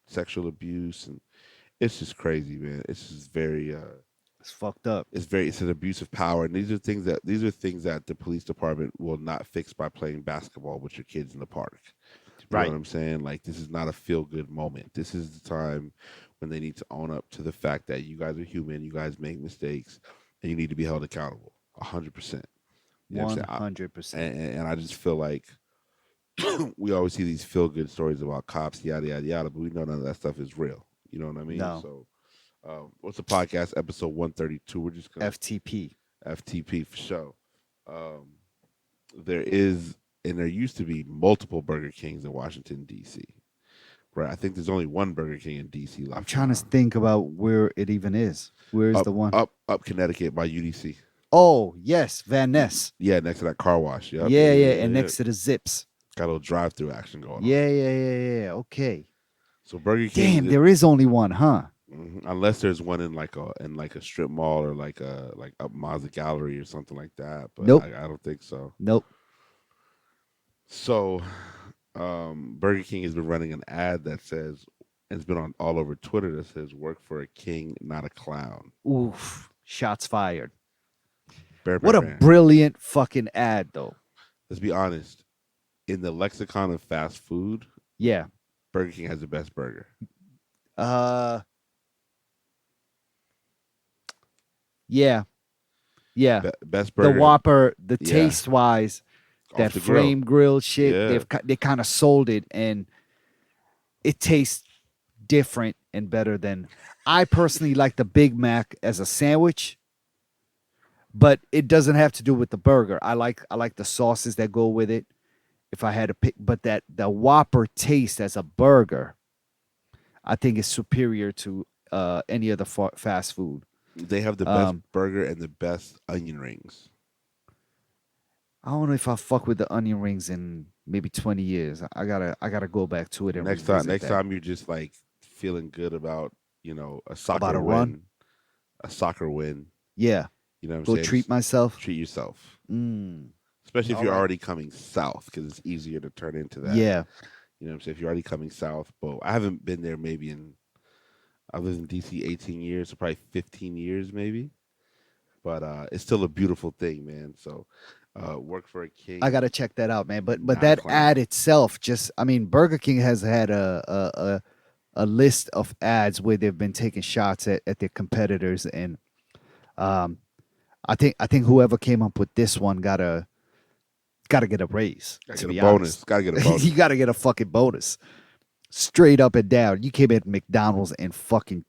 sexual abuse, and it's just crazy, man. It's just very. It's fucked up. It's an abuse of power, and these are things that the police department will not fix by playing basketball with your kids in the park. You know Right. what I'm saying? Like, this is not a feel good moment. This is the time when they need to own up to the fact that you guys are human, you guys make mistakes, and you need to be held accountable. 100%. You know what I'm saying? 100%. And I just feel like we always see these feel good stories about cops, yada yada yada, but we know none of that stuff is real. You know what I mean? No. So, what's the podcast episode 132? We're just gonna FTP. FTP for sure. Um, there is and there used to be multiple Burger Kings in Washington D.C. Right? I think there's only one Burger King in D.C. I'm left trying to now. think about where it even is. Where is Up the one? up Connecticut by UDC. Oh, yes, Van Ness. Yeah, next to that car wash. Yep. Yeah, Yeah, yeah, yeah, yeah, and yeah. next to the Zips. Got a little drive-through action going on. Yeah, yeah, yeah, yeah. Okay. So Burger Damn, King, there is only one, huh? unless there's one in like a strip mall or like up Mazda Gallery or something like that, but Nope. I don't think so. Nope. So, Burger King has been running an ad that says, and it's been on all over Twitter, that says "Work for a king, not a clown." Oof. Shots fired. Bear, bear, What a bear. brilliant fucking ad, though. Let's be honest. In the lexicon of fast food, Yeah. Burger King has the best burger. Uh yeah. Yeah. Best The burger. Whopper, the Yeah, taste wise, off that the grill. flame grill shit, Yeah, they kind of sold it, and it tastes different and better than. I personally like the Big Mac as a sandwich, but it doesn't have to do with the burger. I like the sauces that go with it. If I had to pick, but that the Whopper taste as a burger, I think is superior to any other fast food. they have the best Um, burger and the best onion rings. I don't know if I fuck with the onion rings in maybe 20 years. I gotta go back to it and revisit Next that. time you're just like feeling good about a About soccer a run, win, a soccer win. yeah. You know what I'm Go saying? treat Just myself. treat yourself, Mm, especially if all you're right. already coming south, because it's easier to turn into that. Yeah. You know what I'm saying? If you're already coming south, but I haven't been there maybe I've lived in DC 18 years, so probably 15 years maybe. But it's still a beautiful thing, man. So work for a I king, gotta check that out, man. But not a that clown. ad itself, just I mean, Burger King has had a list of ads where they've been taking shots at their competitors, and um, I think whoever came up with this one gotta get a raise. Gotta To get a be honest, bonus. Gotta get a you bonus. gotta get a fucking bonus, straight up and down. You came at McDonald's and fucking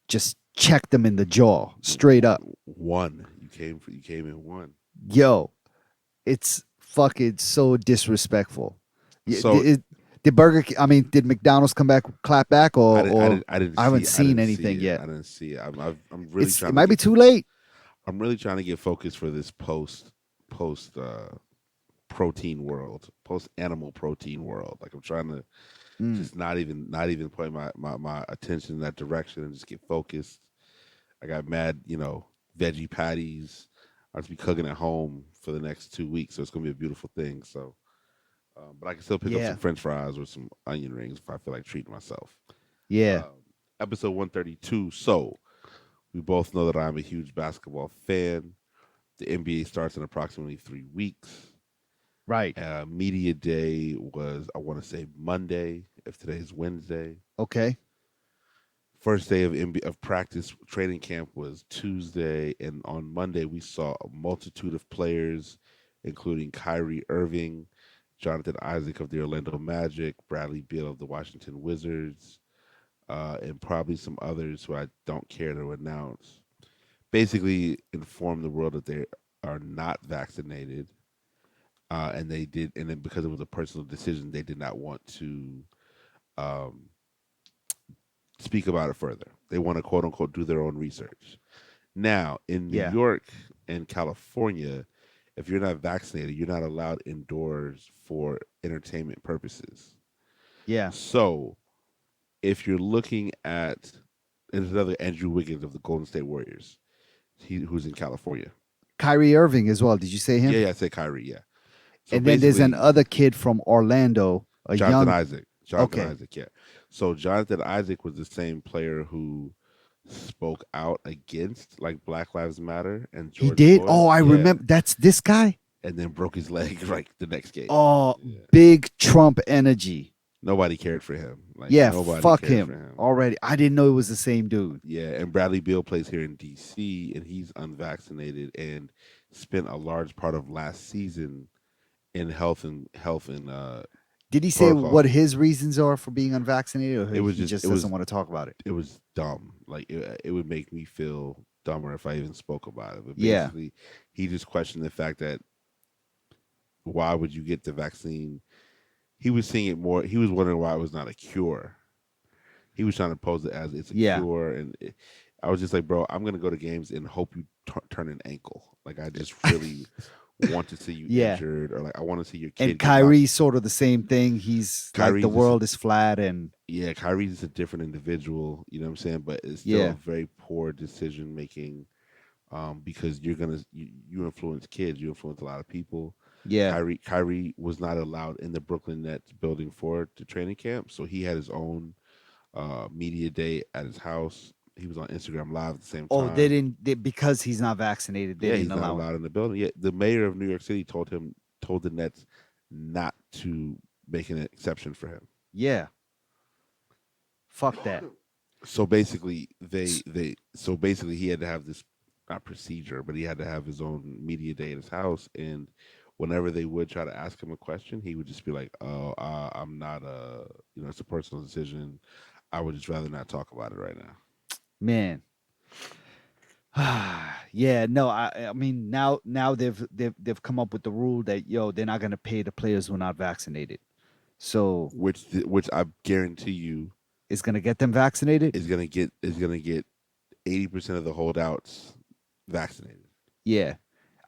just checked them in the jaw, straight up. One. You came in one. Yo, it's fucking so disrespectful. Yeah, So did I mean, did McDonald's come back, clap back, or I didn't I haven't see seen anything it. yet. I didn't see it. I'm really It trying to might be get too late. I'm really trying to get focused for this post protein world, post animal protein world. Like I'm trying to Mm, just not even point my attention in that direction and just get focused. I got mad, veggie patties. I'll just be cooking at home for the next 2 weeks, so it's gonna be a beautiful thing. So, but I can still pick up some yeah, French fries or some onion rings if I feel like treating myself. yeah. Um, Episode 132. So we both know that I'm a huge basketball fan. The NBA starts in approximately 3 weeks. Right. Media day was, I want to say, Monday, if today's Wednesday. Okay. First day of of practice training camp was Tuesday, and on Monday we saw a multitude of players, including Kyrie Irving, Jonathan Isaac of the Orlando Magic, Bradley Beal of the Washington Wizards, and probably some others who I don't care to announce. Basically, inform the world that they are not vaccinated, and they did, and then because it was a personal decision, they did not want to um, speak about it further. They want to quote unquote do their own research. Now, in New Yeah. York and California, if you're not vaccinated, you're not allowed indoors for entertainment purposes. Yeah. So, if you're looking at, there's another Andrew Wiggins of the Golden State Warriors, who's in California. Kyrie Irving as well. Did you say him? Yeah, I say Kyrie. Yeah. So And then there's basically, another kid from Orlando, a Jonathan young. Isaac. Jonathan Okay. Isaac. Yeah. So Jonathan Isaac was the same player who spoke out against like Black Lives Matter and He George did. Floyd. Oh, I Yeah. remember. That's this guy. And then broke his leg like the next game. Oh, Yeah. big Trump energy. Nobody cared for him. Like Yeah, nobody fuck cared for him him. already. I didn't know it was the same dude. Yeah, and Bradley Beal plays here in DC and he's unvaccinated and spent a large part of last season in health and Did he say what protocol. his reasons are for being unvaccinated, or It was he just just doesn't want to talk about it? it was dumb. Like it would make me feel dumber if I even spoke about it. But Yeah, basically, he just questioned the fact that why would you get the vaccine? He was seeing it more. He was wondering why it was not a cure. He was trying to pose it as it's a yeah. cure, and I was just like, bro, I'm gonna go to games and hope you turn an ankle. Like I just really want to see you Yeah. injured, or like I want to see your And kid get knocked. Kyrie's sort of the same thing. He's like the Kyrie's just world is flat, and yeah, Kyrie's a different individual. You know what I'm saying? But it's still a yeah, very poor decision making because you influence kids, you influence a lot of people. yeah. Kyrie was not allowed in the Brooklyn Nets building for the training camp, so he had his own media day at his house. He was on Instagram Live at the same Oh, they time. didn't because he's not vaccinated. They Yeah, didn't he's not allow him. allowed in the building. Yeah, the mayor of New York City told the Nets not to make an exception for him. Yeah, fuck that. So basically, S- he had to have this not procedure, but he had to have his own media day at his house, and whenever they would try to ask him a question, he would just be like, "Oh, I'm not it's a personal decision. I would just rather not talk about it right now." Man, yeah. No, I mean now they've come up with the rule that they're not gonna pay the players who are not vaccinated. So Which I guarantee you it's gonna get them vaccinated. is gonna get 80% of the holdouts vaccinated. Yeah,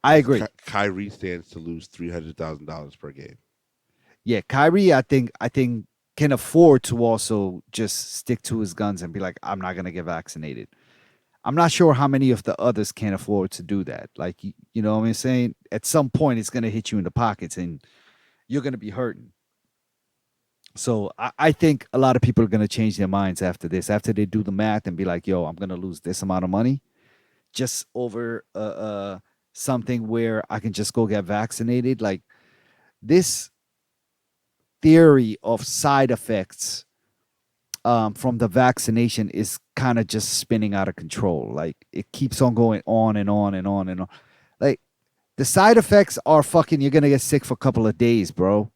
I Because agree. Kyrie stands to lose $300,000 per game. Yeah, Kyrie, I think can afford to also just stick to his guns and be like, I'm not gonna get vaccinated. I'm not sure how many of the others can afford to do that. Like, you know what I'm saying? At some point, it's gonna hit you in the pockets, and you're gonna be hurting. So I think a lot of people are gonna change their minds after this, after they do the math and be like, "Yo, I'm gonna lose this amount of money just over something where I can just go get vaccinated." Like this theory of side effects from the vaccination is kind of just spinning out of control. Like it keeps on going on and on and on and on. Like the side effects are fucking. You're gonna get sick for a couple of days, bro.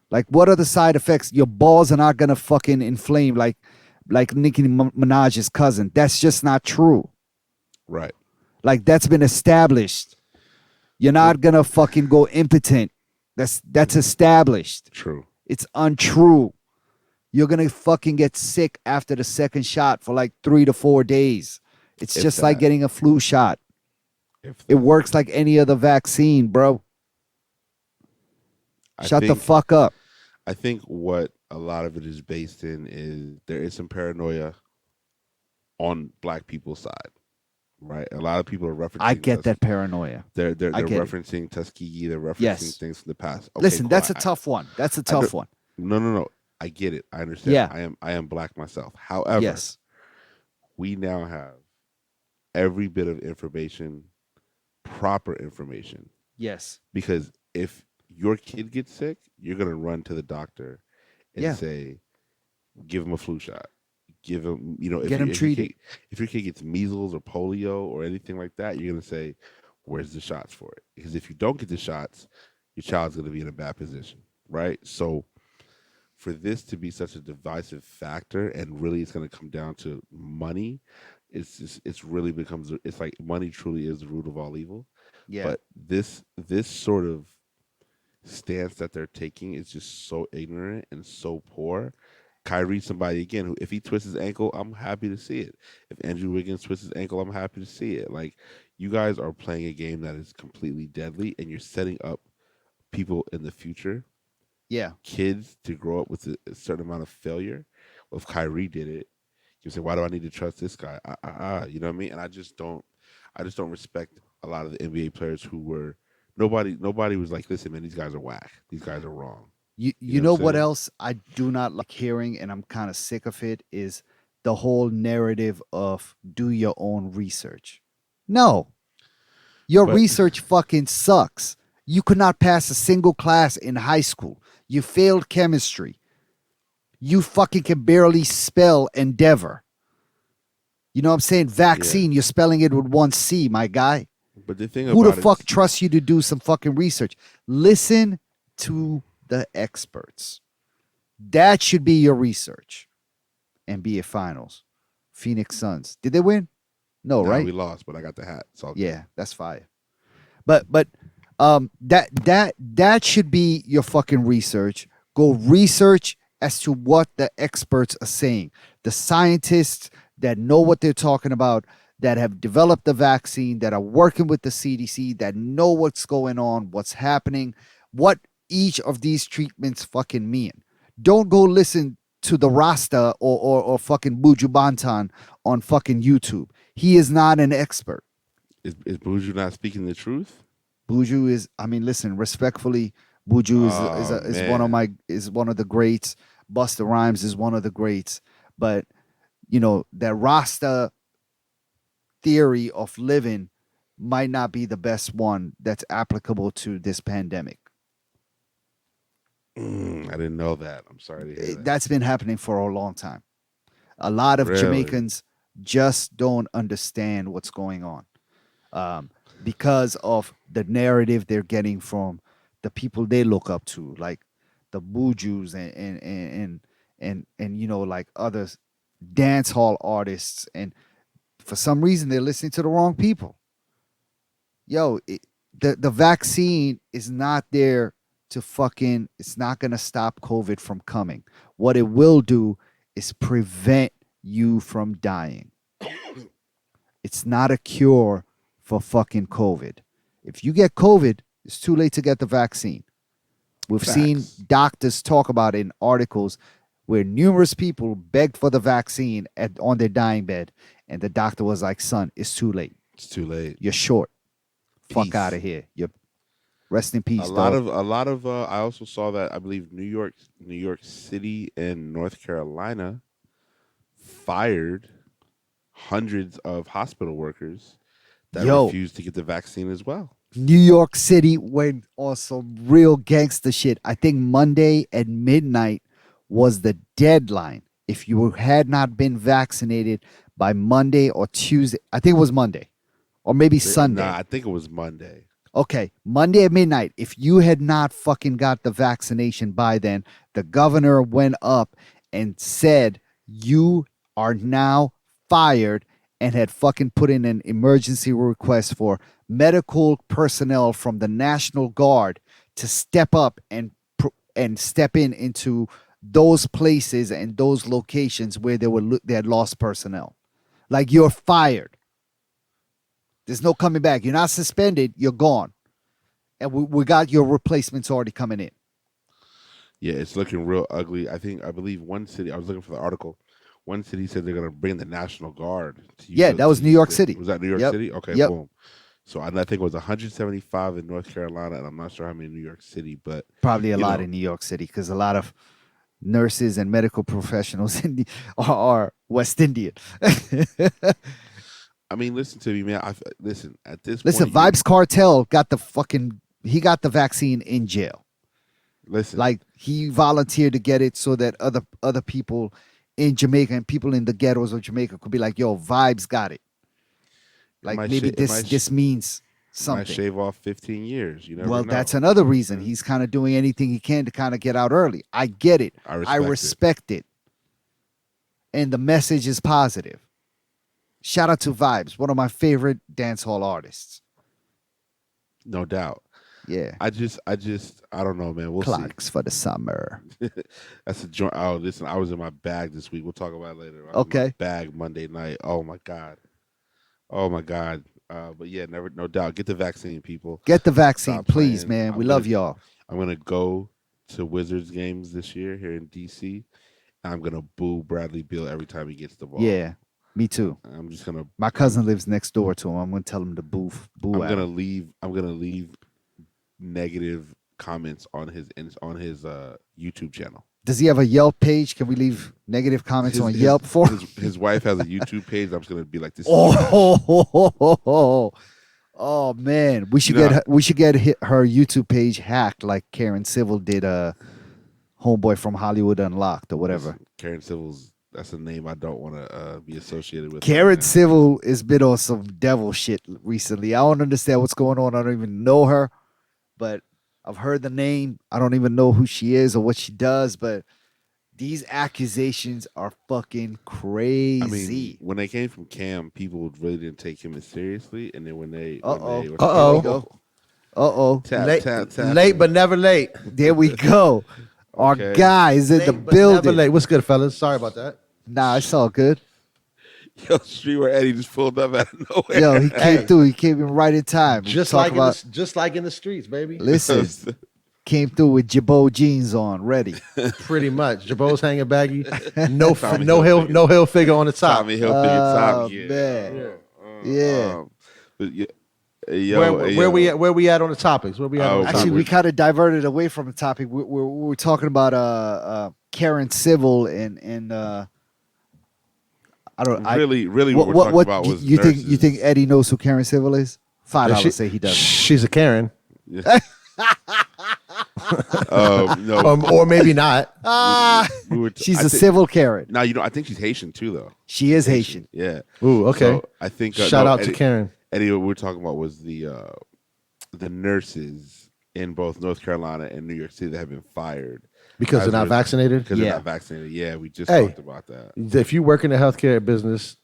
Like what are the side effects? Your balls are not gonna fucking inflame like Nicki Minaj's cousin. That's just not true. Right. Like that's been established. You're Well, not gonna fucking go impotent. That's established. true. It's untrue. You're gonna fucking get sick after the second shot for like 3 to 4 days. It's If just like that. getting a flu shot. If It that. works like any other vaccine, bro. I Shut the think fuck up. I think what a lot of it is based in is there is some paranoia on black people's side, right? A lot of people are I referencing get that paranoia. they're I get it. referencing Tuskegee, they're referencing Yes. things from the past. Okay, Listen, cool. that's a tough one. That's a I tough don't, one. no. I get it. I understand. Yeah. I am black myself. However, Yes. we now have every bit of information, proper information, Yes. because if your kid gets sick, you're gonna run to the doctor and Yeah. say, give him a flu shot. Give him, Get him treated. if your kid gets measles or polio or anything like that, you're gonna say, where's the shots for it? Because if you don't get the shots, your child's gonna be in a bad position, right? So for this to be such a divisive factor, and really it's gonna come down to money, it's really becomes it's like money truly is the root of all evil. Yeah. But this sort of stance that they're taking is just so ignorant and so poor. Kyrie, somebody again who, if he twists his ankle, I'm happy to see it. If Andrew Wiggins twists his ankle, I'm happy to see it. Like you guys are playing a game that is completely deadly, and you're setting up people in the future, Yeah. kids, to grow up with a certain amount of failure. Well, if Kyrie did it, you say, why do I need to trust this guy? You know what I mean? And I just don't respect a lot of the NBA players who were nobody was like, listen, man, these guys are whack. These guys are wrong. You You you know what know I'm what saying? else I do not like hearing, and I'm kind of sick of it, is the whole narrative of do your own research. No, your But research fucking sucks. You could not pass a single class in high school. You failed chemistry. You fucking can barely spell endeavor. You know what I'm saying? yeah, Vaccine, you're spelling it with one C, my guy. but the thing Who the about it fuck is, trusts you to do some fucking research? Listen to the experts. That should be your research. NBA Finals. Phoenix Suns. Did they win? No, nah, right? we lost, but I got the hat. It's all good. Yeah, that's fire. But that should be your fucking research. Go research as to what the experts are saying. The scientists that know what they're talking about, that have developed the vaccine, that are working with the CDC, that know what's going on, what's happening, what each of these treatments fucking mean. Don't go listen to the Rasta or fucking Buju Bantan on fucking YouTube. He is not an expert. Is Buju not speaking the truth? Buju is, I mean, listen, respectfully, Buju Oh is one of man, my is one of the greats. Busta Rhymes is one of the greats. But that Rasta theory of living might not be the best one that's applicable to this pandemic. I didn't know that. I'm sorry to hear that. That's been happening for a long time. A lot of Really? Jamaicans just don't understand what's going on, because of the narrative they're getting from the people they look up to, like the Bujus and like other dance hall artists, and for some reason they're listening to the wrong people. The vaccine is not there to fucking. It's not gonna stop COVID from coming. What it will do is prevent you from dying. It's not a cure for fucking COVID. If you get COVID, it's too late to get the vaccine. We've seen Facts. doctors talk about it in articles where numerous people begged for the vaccine on their dying bed, and the doctor was like, "Son, it's too late. It's too late. You're short. Fuck out Peace. of here. You're rest in peace, dog." A lot of. I also saw that I believe New York City, and North Carolina fired hundreds of hospital workers that Yo, refused to get the vaccine as well. New York City went on some real gangster shit. I think Monday at midnight was the deadline. if you had not been vaccinated by Monday or Tuesday, I think it was Monday or maybe Nah, Sunday. I think it was Monday. Okay, Monday at midnight, if you had not fucking got the vaccination by then, the governor went up and said you are now fired and had fucking put in an emergency request for medical personnel from the National Guard to step up and step in into those places and those locations where they had lost personnel. Like you're fired. There's no coming back. You're not suspended. You're gone, and we got your replacements already coming in. Yeah, it's looking real ugly. I believe one city. I was looking for the article. One city said they're gonna bring the National Guard Yeah, that was to New use York it. City. Was that New York Yep. City? Okay, Yep. boom. So I think it was 175 in North Carolina, and I'm not sure how many in New York City, but Probably a you lot know, in New York City because a lot of nurses and medical professionals are West Indian. I mean, listen to me, man. Listen. At this Listen, point, you Vibes Cartel got the fucking he got the vaccine in jail. listen. Like he volunteered to get it so that other people in Jamaica and people in the ghettos of Jamaica could be like, "Yo, Vibes got it." It Like might maybe it might this means it might something. shave off 15 years. You never Well, that's know. another reason Yeah. he's kind of doing anything he can to kind of get out early. I get it. I I respect it. respect it. And the message is positive. Shout out to Vibes, one of my favorite dancehall artists. No doubt. Yeah. I don't know, man. We'll Clocks for the summer. see. That's a joint. Oh, listen, I was in my bag this week. We'll talk about it later. I was in my Okay. bag Monday night. Oh my god. Oh my god. But yeah, no doubt. Get the vaccine, people. Get the vaccine, Stop please, playing. man. We love y'all. I'm gonna go to Wizards games this year here in DC. I'm gonna boo Bradley Beal every time he gets the ball. Yeah. Me too. I'm just gonna. My cousin lives next door to him. I'm gonna tell him to boo I'm at gonna him. leave. I'm gonna leave negative comments on his YouTube channel. Does he have a Yelp page? Can we leave negative comments on Yelp for him? his wife has a YouTube page. I'm just gonna be like this. Oh man, we should You know get her YouTube page hacked like Karen Civil did. Homeboy from Hollywood Unlocked or whatever. Listen, Karen Civil's. That's a name I don't want to be associated with. Karen right now. Civil has been on some devil shit recently. I don't understand what's going on. I don't even know her, but I've heard the name. I don't even know who she is or what she does, but these accusations are fucking crazy. I mean, when they came from Cam, people really didn't take him as seriously, and then when they, Uh-oh. when they Uh-oh. Here we go. Uh-oh. tap, late, tap, tap, late but never late. There we go. Our Okay. guy is in Late the but never building. late. What's good, fellas? Sorry about that. Nah, it's all good. yo, Streamer Eddie just pulled up out of nowhere. Yo, he came Hey. through. He came in right in time. Just Talk like about, just like in the streets, baby. listen, came through with Jabot jeans on, ready. Pretty much. Jabot's hanging baggy. No, Tommy no hill, Hilfiger. no hill figure on the top. Tommy Hilfiger, Oh, Tommy. man. Yeah. Yeah. But yeah, hey, yo, Where we at on the topics? Where we at on the Oh, Actually, topics? we kind of diverted away from the topic. We were talking about Karen Civil and I don't. really, what we're talking about was you think? You nurses. think Eddie knows who Karen Civil is? $5 She- say he doesn't. She's a Karen, No, or maybe not. we were She's I a thi- civil Karen. No, I think she's Haitian too, though. She is Haitian. Yeah. Ooh, okay. So I think Shout no, out to Eddie, Karen. Eddie, what we're talking about was the nurses in both North Carolina and New York City that have been fired Because they're not vaccinated. because Yeah. they're not vaccinated. Yeah, we just Hey. talked about that. If you work in the healthcare business,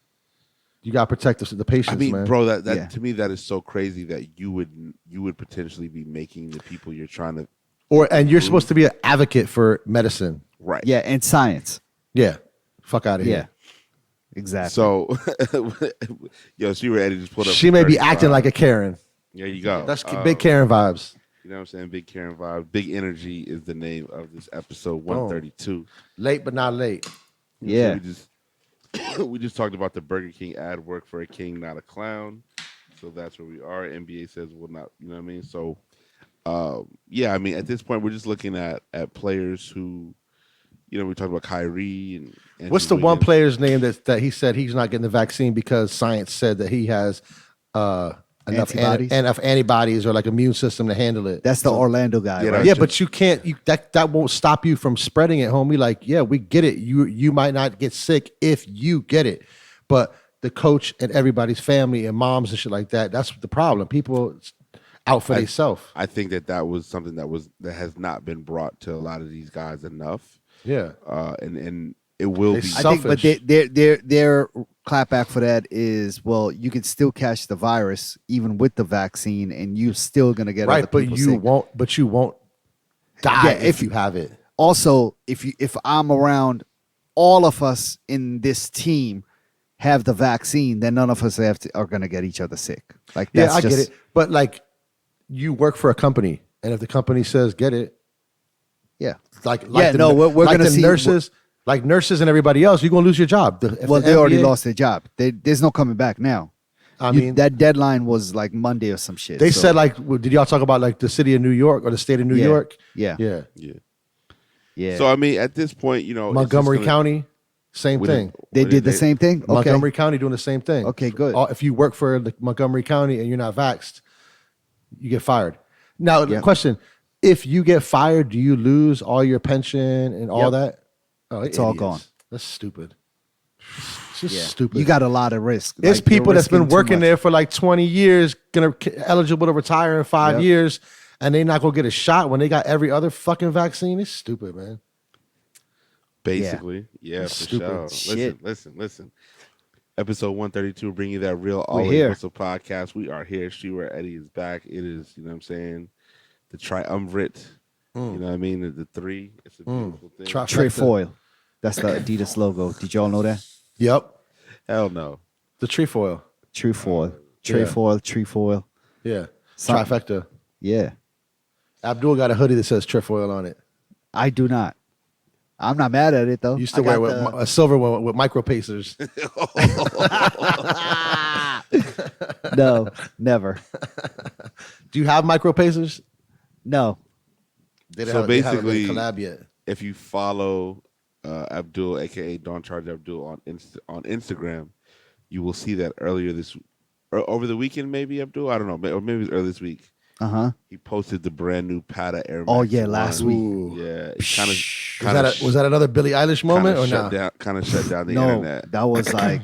you got to protect the patients, I mean, man. bro, that Yeah. to me that is so crazy that you would potentially be making the people you're trying to And you're supposed to be an advocate for medicine. right. Yeah, and science. Yeah. Fuck out of Yeah, here. exactly. So, yo, she ready to just put up. She may be acting like a Karen. There you go. That's big Karen vibes. You know what I'm saying? Big Karen vibe. Big energy is the name of this episode 132. Late but not late. Yeah. So we just we just talked about the Burger King ad work for a king, not a clown. So that's where we are. NBA says we'll not. You know what I mean? So, yeah. I mean, at this point, we're just looking at players who, you know, we talked about Kyrie and What's the Andrew one Wiggins. player's name that he said he's not getting the vaccine because science said that he has Antibodies. enough antibodies or like immune system to handle it. That's the Orlando guy, Yeah, right? Yeah, but you can't. That won't stop you from spreading it, homie. Like, yeah, we get it. You might not get sick if you get it, but the coach and everybody's family and moms and shit like that. That's the problem. People out for themselves. I think that was something that has not been brought to a lot of these guys enough. Yeah, And it will They be. suck. I think, but Selfish. their clapback for that is, well, you can still catch the virus even with the vaccine, and you're still gonna get other right. But people you sick. won't. But you won't die Yeah, if you have it. Also, if I'm around, all of us in this team have the vaccine, then none of us are gonna get each other sick. Like Yeah, that's I just, get it. But like, you work for a company, and if the company says get it, Yeah. like Yeah, the, no, we're like gonna the see- nurses, like nurses and everybody else, you're gonna lose your job. If Well, the they already FDA lost their job. There's no coming back now. I mean, that deadline was like Monday or some shit. they so- said like, did y'all talk about like the city of New York or the state of New Yeah, York? yeah. Yeah. Yeah. yeah. So I mean, at this point, it's just Montgomery gonna- County, same we thing. didn't- they we did the didn't- same thing. Okay. Montgomery County doing the same thing. Okay, good. If you work for like Montgomery County and you're not vaxxed, you get fired. Now, the Yep. question: if you get fired, do you lose all your pension and all Yep. that? Oh, It's all idiots. gone. That's stupid. It's just Yeah. stupid. You got a lot of risk. It's Like, you're people that's been risking too working much. there for like 20 years, eligible to retire in 5 Yep. years, and they not gonna get a shot when they got every other fucking vaccine. It's stupid, man. Basically, yeah, for Stupid sure. shit. Listen. Episode 132, bring you that real We're always here. whistle podcast. We are here. Stewart Eddie is back. It is, you know what I'm saying, the triumvirate. You know what I mean? The three. It's a beautiful thing. Trifecta. Trefoil. That's the Adidas logo. Did y'all know that? Yep, Hell no. the trefoil. Trefoil. Yeah. Trefoil. Trefoil. Yeah, Something. trifecta. Yeah. Abdul got a hoodie that says trefoil on it. I do not. I'm not mad at it though. You used to I wear got a silver one with micro pacers. No, never. Do you have micro pacers? No. They So they haven't basically- made a collab yet. If you follow Abdul, aka Don't Charge Abdul, on Instagram, you will see that over the weekend, maybe Abdul. I don't know, or maybe it was earlier this week. Uh-huh. He posted the brand new Patta Air Max. Oh, yeah, last week. Ooh. Yeah, it kind Was that another Billie Eilish moment or not? Kind of shut down the No, internet. that was like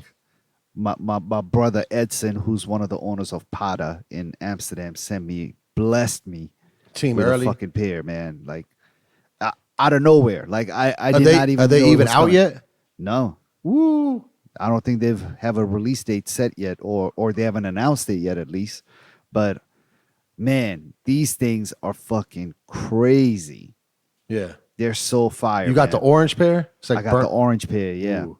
my brother Edson, who's one of the owners of Patta in Amsterdam, blessed me Team with early. a fucking pair, man. Like out of nowhere. Like I Are did they, not even. are they know it even was out coming. yet? No, Woo. I don't think they've have a release date set yet, or they haven't announced it yet, at least. But man, these things are fucking crazy. Yeah. They're so fire. You got the man. orange pair? It's like I got burnt. the orange pair, yeah. Ooh.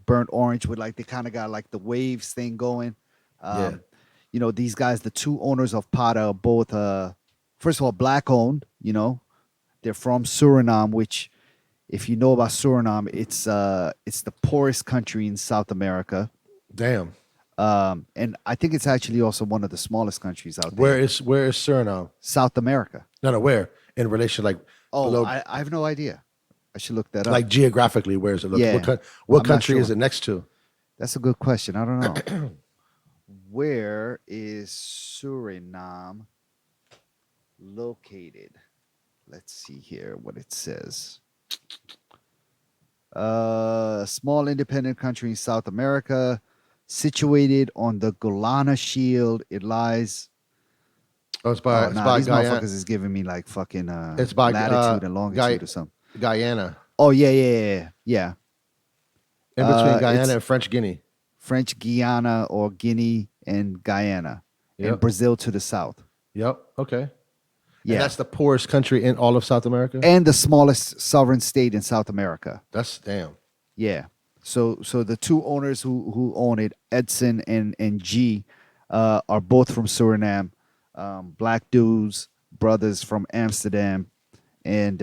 Burnt orange with like they kind of got like the waves thing going. Yeah. You know, these guys, the two owners of Patta are both first of all, black owned, you know. They're from Suriname, which if you know about Suriname, it's the poorest country in South America. Damn. And I think it's actually also one of the smallest countries out there. Where is Suriname? South America. No, where? In relation, like Oh, below, I have no idea. I should look that up. like geographically, where is it? Look, Yeah. what I'm not country is sure. it next to? That's a good question. I don't know. Where is Suriname located? Let's see here what it says. Small independent country in South America, situated on the Golana Shield. It lies. Oh, it's by, Oh, it's nah, by these Guyana. motherfuckers is giving me like fucking It's by, latitude and longitude or something. Guyana. Oh yeah. In between Guyana it's- and French Guinea. French Guiana or Guinea and Guyana, Yep. and Brazil to the south. Yep. Okay. Yeah, And that's the poorest country in all of South America. and the smallest sovereign state in South America. That's damn. Yeah. So the two owners who own it, Edson and G, are both from Suriname. Black dudes, brothers from Amsterdam, and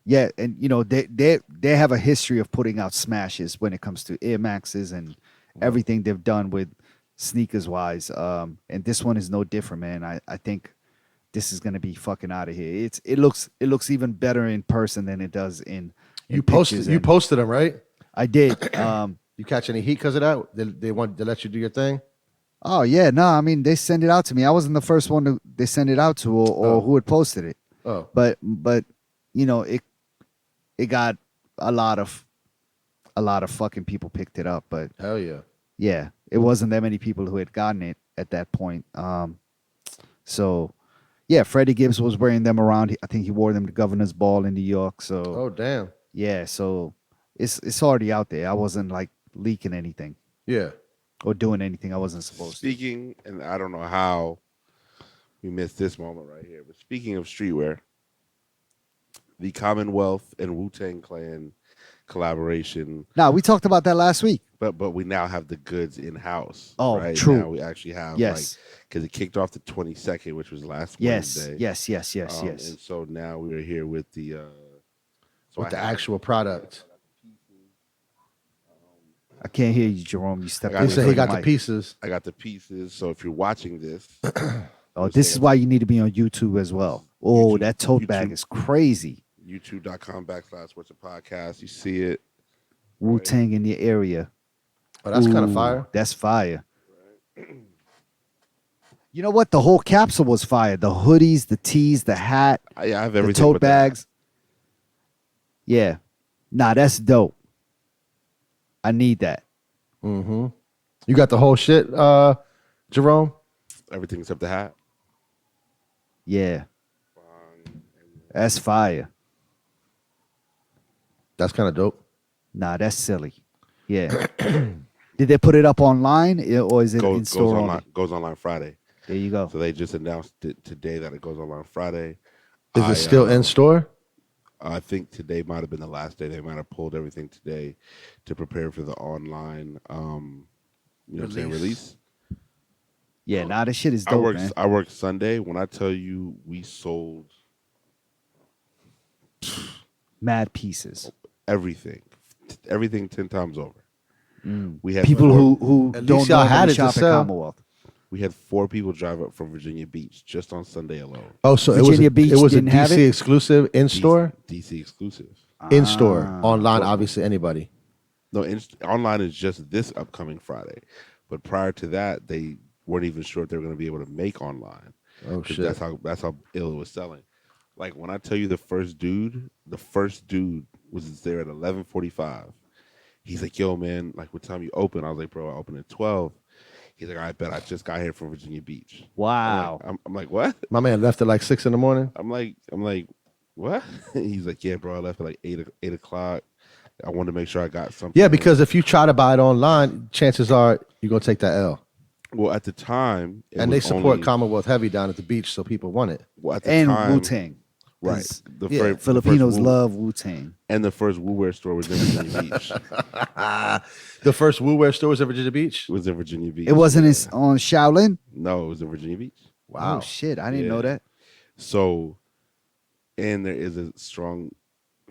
yeah, and you know they have a history of putting out smashes when it comes to Air Maxes and everything they've done with sneakers wise. And this one is no different, man. I think this is gonna be fucking out of here. It looks even better in person than it does in You pictures. posted And them, right? I did. You catch any heat because of that? They let you do your thing. Oh yeah, no, I mean they send it out to me. I wasn't the first one to they send it out to, or Oh. who had posted it. Oh, But you know it got a lot of fucking people picked it up. But hell yeah. yeah, it wasn't that many people who had gotten it at that point. So yeah, Freddie Gibbs was wearing them around. I think he wore them to Governor's Ball in New York. So Oh, damn. yeah, so it's already out there. I wasn't like leaking anything Yeah. or doing anything I wasn't supposed to. Speaking, and I don't know how we missed this moment right here, but speaking of streetwear, the Commonwealth and Wu Tang Clan collaboration, Now we talked about that last week. but we now have the goods in house. Oh, right? true. Now we actually have Yes. because it kicked off the 22nd, which was last Yes, Wednesday. yes, yes, yes, And yes. so now we are here with the With the I have- actual product. I can't hear you, Jerome. You stepped I He got away said from he got the mic. pieces. I got the pieces. So if you're watching this, Oh, this is why you need to be on YouTube as well. Oh, YouTube- that tote bag YouTube. is crazy. youtube.com/What's a Podcast. You see it. Wu Tang in the area. Oh, that's kind of Ooh, fire. That's fire. You know what? The whole capsule was fire. The hoodies, the tees, the hat, I have the everything. tote but that. bags. Yeah. Nah, that's dope. I need that. Mm-hmm. You got the whole shit, Jerome? Everything except the hat. Yeah. That's fire. That's kind of dope. Nah, that's silly. Yeah. Did they put it up online or is it in Goes store online. only? Goes online Friday. There you go. So they just announced it today that it goes online Friday. Is it still in store? I think today might have been the last day. They might have pulled everything today to prepare for the online, release. Yeah, nah, this shit is dope, man. I worked Sunday. When I tell you, we sold Mad pieces. everything 10 times over. We had People who At don't least y'all had normally it to shop at sell. Commonwealth. we had 4 people drive up from Virginia Beach just on Sunday alone. Oh, so Virginia Beach it was a didn't have DC it? exclusive in store? DC exclusive. In store. Ah. Online, obviously, anybody. No, online is just this upcoming Friday. But prior to that, they weren't even sure if they were going to be able to make online. Oh, 'Cause shit. That's how ill it was selling. Like when I tell you the first dude was there at 11:45. He's like, "Yo, man, like what time you open?" I was like, "Bro, I open at 12." He's like, "I bet I just got here from Virginia Beach." Wow. I'm like, "What?" My man left at like 6 in the morning. I'm like, "What?" He's like, "Yeah, bro, I left at like 8 o'clock. I wanted to make sure I got something." Yeah, because if you try to buy it online, chances are you're going to take that L. well, at the time, it And they was support only- Commonwealth heavy down at the beach, so people want it. well, at the And time, Wu Tang. right? The yeah, fir- the Filipinos first Wu- love Wu Tang. and the first Wu Wear store was in Virginia Beach. The first Wu Wear store was in Virginia Beach. It was in Virginia Beach. It wasn't Yeah. on Shaolin? No, it was in Virginia Beach. Oh, shit. I didn't know Yeah. that. So, and there is a strong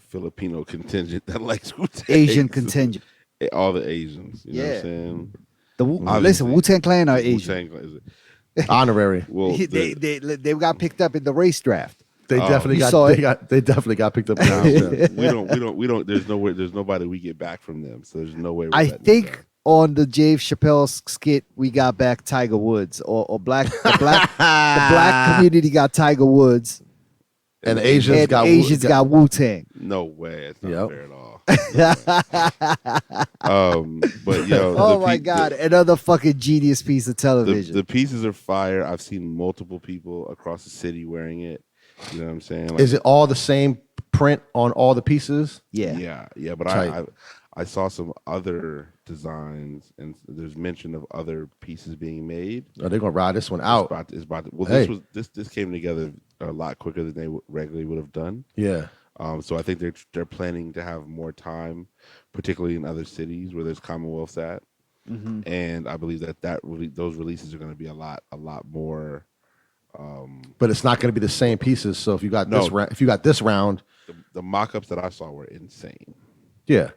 Filipino contingent that likes Wu-Tang. Asian contingent. All the Asians. You know what Yeah. I'm saying? Listen, Obviously. Wu Tang Clan are Asian. Wu-Tang is it? Honorary. Well, They got picked up in the race draft. They definitely You saw got it? they definitely got picked up. in no, the we don't. There's nobody we get back from them. So there's no way. We're I letting them think go. on the Dave Chappelle skit, we got back Tiger Woods, or the black community got Tiger Woods, and the Asians and got Asians got Wu Tang. No way. It's not Yep. fair at all. But yo, Oh the my pe- God, another fucking genius piece of the television. the pieces are fire. I've seen multiple people across the city wearing it. You know what I'm saying? Like, Is it all the same print on all the pieces? yeah. yeah. But Tight. I saw some other designs, and there's mention of other pieces being made. Oh, they're gonna ride this one It's out. about well, Hey. this came together a lot quicker than they regularly would have done. Yeah. So I think they're planning to have more time, particularly in other cities where there's Commonwealths at, and I believe those releases are going to be a lot more. But it's not gonna be the same pieces. So if you got No. this round, The mock-ups that I saw were insane. yeah,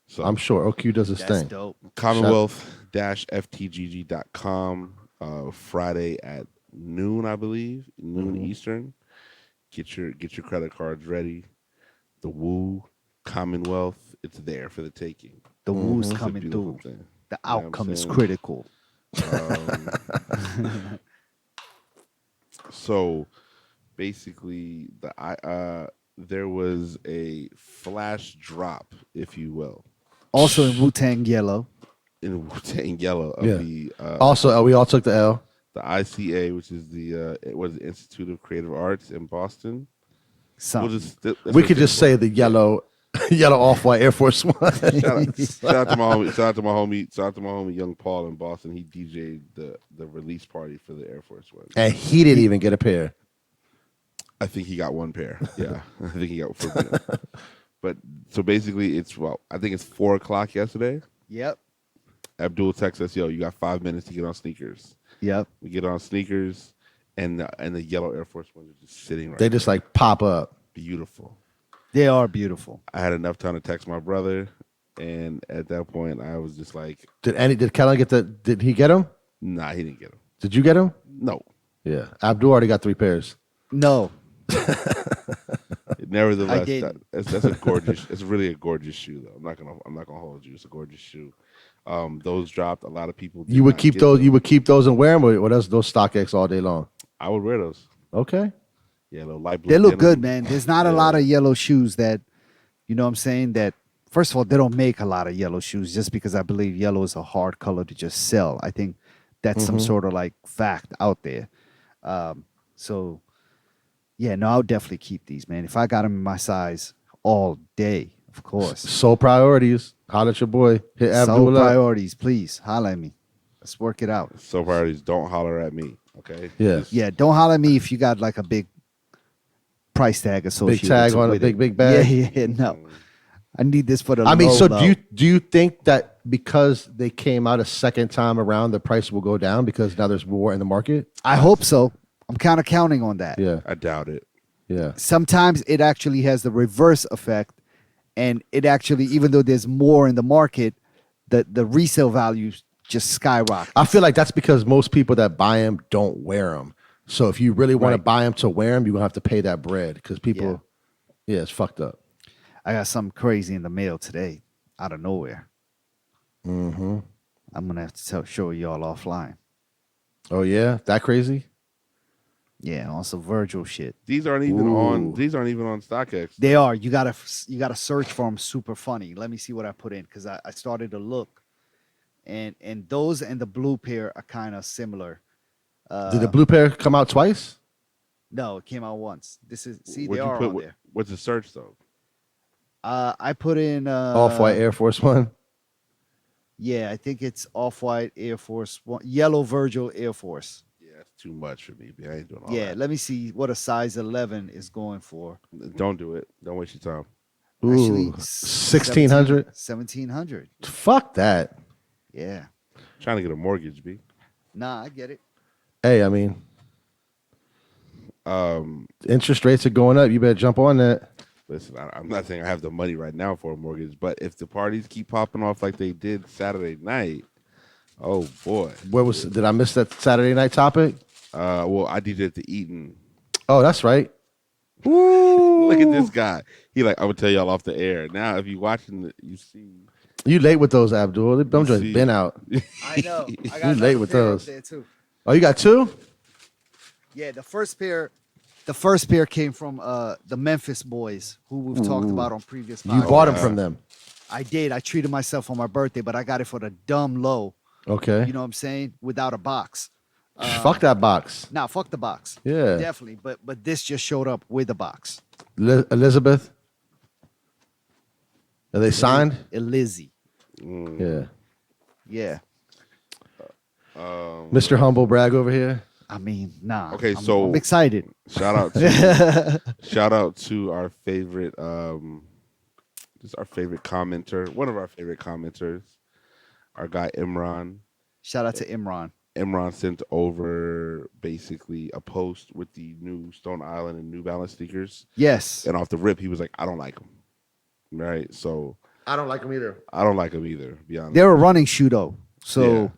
So I'm sure OQ does his That's thing. dope. Commonwealth-ftgg.com Friday at noon, I believe, noon Eastern. Get your credit cards ready. The Woo Commonwealth, it's there for the taking. The Wu's It's a coming beautiful through. thing. The You know what I'm outcome is saying? critical. So basically, there was a flash drop, if you will, Also in Wu Tang Yellow. in Wu-Tang Yellow of Yeah. the Also, we all took the L. the ICA, which is the it was the Institute of Creative Arts in Boston. Something. That's We what could it just stands say for. the yellow, yellow off-white Air Force One. Shout out to my homie. Shout out to my homie Young Paul in Boston. He DJ'd the release party for the Air Force One. And he didn't even get a pair. I think he got one pair. Yeah, I think he got for. But so basically, I think it's 4 o'clock yesterday. Yep. Abdul texts us, "Yo, you got 5 minutes to get on sneakers." Yep. We get on sneakers, and the yellow Air Force Ones are just sitting right. They just like pop up. Beautiful. They are beautiful. I had enough time to text my brother, and at that point, I was just like, Did Kellen get did he get them? "Nah, he didn't get them. Did you get them? No." Yeah. Abdul already got 3 pairs. No. Nevertheless, I didn't. that's a gorgeous. It's really a gorgeous shoe, though. I'm not gonna hold you. It's a gorgeous shoe. Those dropped. A lot of people. You would not keep get those. them. You would keep those and wear them, or those StockX all day long. I would wear those. Okay. Yeah, the light blue. They look denim. good, man. There's not a Yeah. lot of yellow shoes that, you know what I'm saying, that first of all, they don't make a lot of yellow shoes just because I believe yellow is a hard color to just sell. I think that's some sort of like fact out there. So yeah, no, I'll definitely keep these, man. If I got them in my size all day, of course. Soul priorities. Holla at your boy. Hit So Abdul up. priorities, please holla at me. Let's work it out. So priorities. Don't holler at me. Okay. Yeah. Just- Yeah, don't holler at me if you got like a big price tag associated. tag on a with big, it. big bag? Yeah, no. I need this for the. I mean, low, so low. do you think that because they came out a second time around, the price will go down because now there's more in the market? I hope so. I'm kind of counting on that. Yeah. I doubt it. Yeah. Sometimes it actually has the reverse effect, and it actually, even though there's more in the market, the resale value just skyrockets. I feel like that's because most people that buy them don't wear them. So if you really want to Right. buy them to wear them, you're going to have to pay that bread because people, yeah, it's fucked up. I got something crazy in the mail today, out of nowhere. Mm-hmm. I'm gonna have to show y'all offline. Oh, yeah? That crazy? Yeah, on some Virgil shit. These aren't even Ooh. on. These aren't even on StockX. They are. You gotta search for them. Super funny. Let me see what I put in because I started to look, and those and the blue pair are kind of similar. Did the blue pair come out twice? No, it came out once. This is see What'd they you are put? on there. What's the search though? I put in Off-white Air Force One? Yeah, I think it's off-white Air Force One, yellow Virgil Air Force. Yeah, that's too much for me. I ain't doing all Yeah, that. let me see what a size 11 is going for. Don't do it. Don't waste your time. Actually, Ooh, 1,600? 1,700. Fuck that. Yeah. Trying to get a mortgage, B. Nah, I get it. Hey, I mean, interest rates are going up. You better jump on that. Listen, I'm not saying I have the money right now for a mortgage, but if the parties keep popping off like they did Saturday night, oh boy. Did I miss that Saturday night topic? Well, I did it at the Eaton. Oh, that's right. Look at this guy. He like, I'm gonna tell y'all off the air. Now, if you watching, you see. You late with those, Abdul. Them joints see. been out. I know. I You late with those. there too. Oh, you got 2? Yeah, the first pair came from the Memphis boys who we've talked about on previous You podcasts. bought them from them. I did. I treated myself on my birthday, but I got it for the dumb low. Okay. You know what I'm saying? Without a box. Fuck that box. Nah, fuck the box. Yeah. Definitely. But this just showed up with a box. Elizabeth? Are they signed? Lizzie. Yeah. Yeah. Mr. Humble Brag over here. I mean, nah. Okay, I'm so- excited. Shout out to our favorite, just our favorite commenter, one of our favorite commenters, our guy Imran. Shout out to Imran. Imran sent over basically a post with the new Stone Island and New Balance sneakers, Yes. and off the rip, he was like, "I don't like them." Right, so I don't like them either. I don't like them either. To be honest, They're a running shoe though. So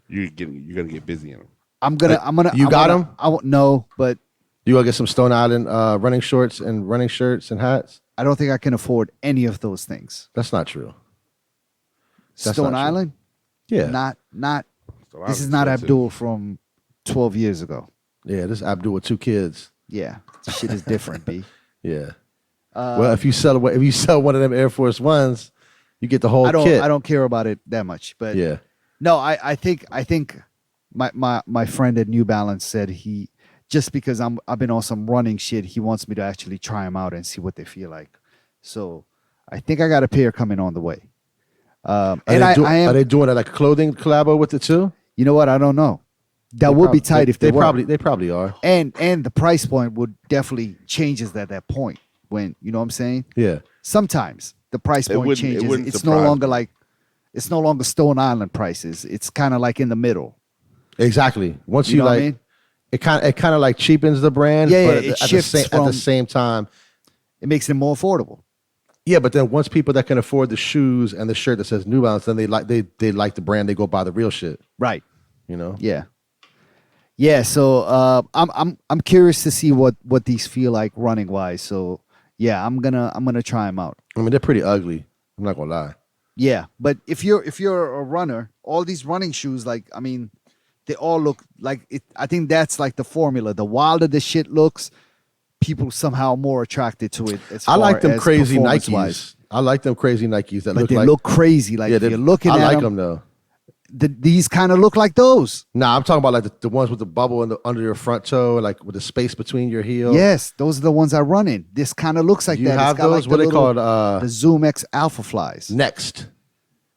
yeah. you're gonna get busy in them. I'm gonna You I'm got gonna- 'em? I won't know, but You gonna get some Stone Island running shorts and running shirts and hats? I don't think I can afford any of those things. That's not true. That's Stone not true. Island? Yeah. Not A lot This is is not expensive. Abdul from 12 years ago. Yeah, this Abdul with 2 kids. Yeah, this shit is different, B. Yeah. Well, if you sell one of them Air Force Ones, you get the whole I kit. don't care about it that much, but Yeah. no, I think my friend at New Balance said he just because I've been on some running shit, he wants me to actually try them out and see what they feel like. So I think I got a pair coming on the way. And I Are am, they doing like a clothing collabo with it too? you know what? I don't know. That would be tight if they were. They probably are. And the price point would definitely changes at that point when you know what I'm saying. Yeah. Sometimes the price It point wouldn't- it changes. wouldn't It's no surprise longer me. like it's no longer Stone Island prices. It's kind of like in the middle. Exactly. Once You you, know what I like mean? it kind of like cheapens the brand, Yeah, but yeah, it at shifts at the from- same time. It makes it more affordable. Yeah, but then once people that can afford the shoes and the shirt that says New Balance, then they like the brand, they go buy the real shit, Right. you know? Yeah. Yeah. So I'm curious to see what these feel like running wise. So yeah, I'm gonna try them out. I mean, they're pretty ugly. I'm not gonna lie. Yeah, but if you're a runner, all these running shoes, like I mean, they all look like it. I think that's like the formula. The wilder the shit looks, people somehow more attracted to it. As I like far them as crazy performance-wise. Nikes. I like them crazy Nikes that But look they like look crazy. Like if they- you're looking I at like them, them though. these kind of look like those. Nah, I'm talking about like the ones with the bubble under your front toe, like with the space between your heel. Yes, those are the ones I run in. This kind of looks like You that. have It's got those? like What the they little- called? the Zoom X Alpha Flies. Next.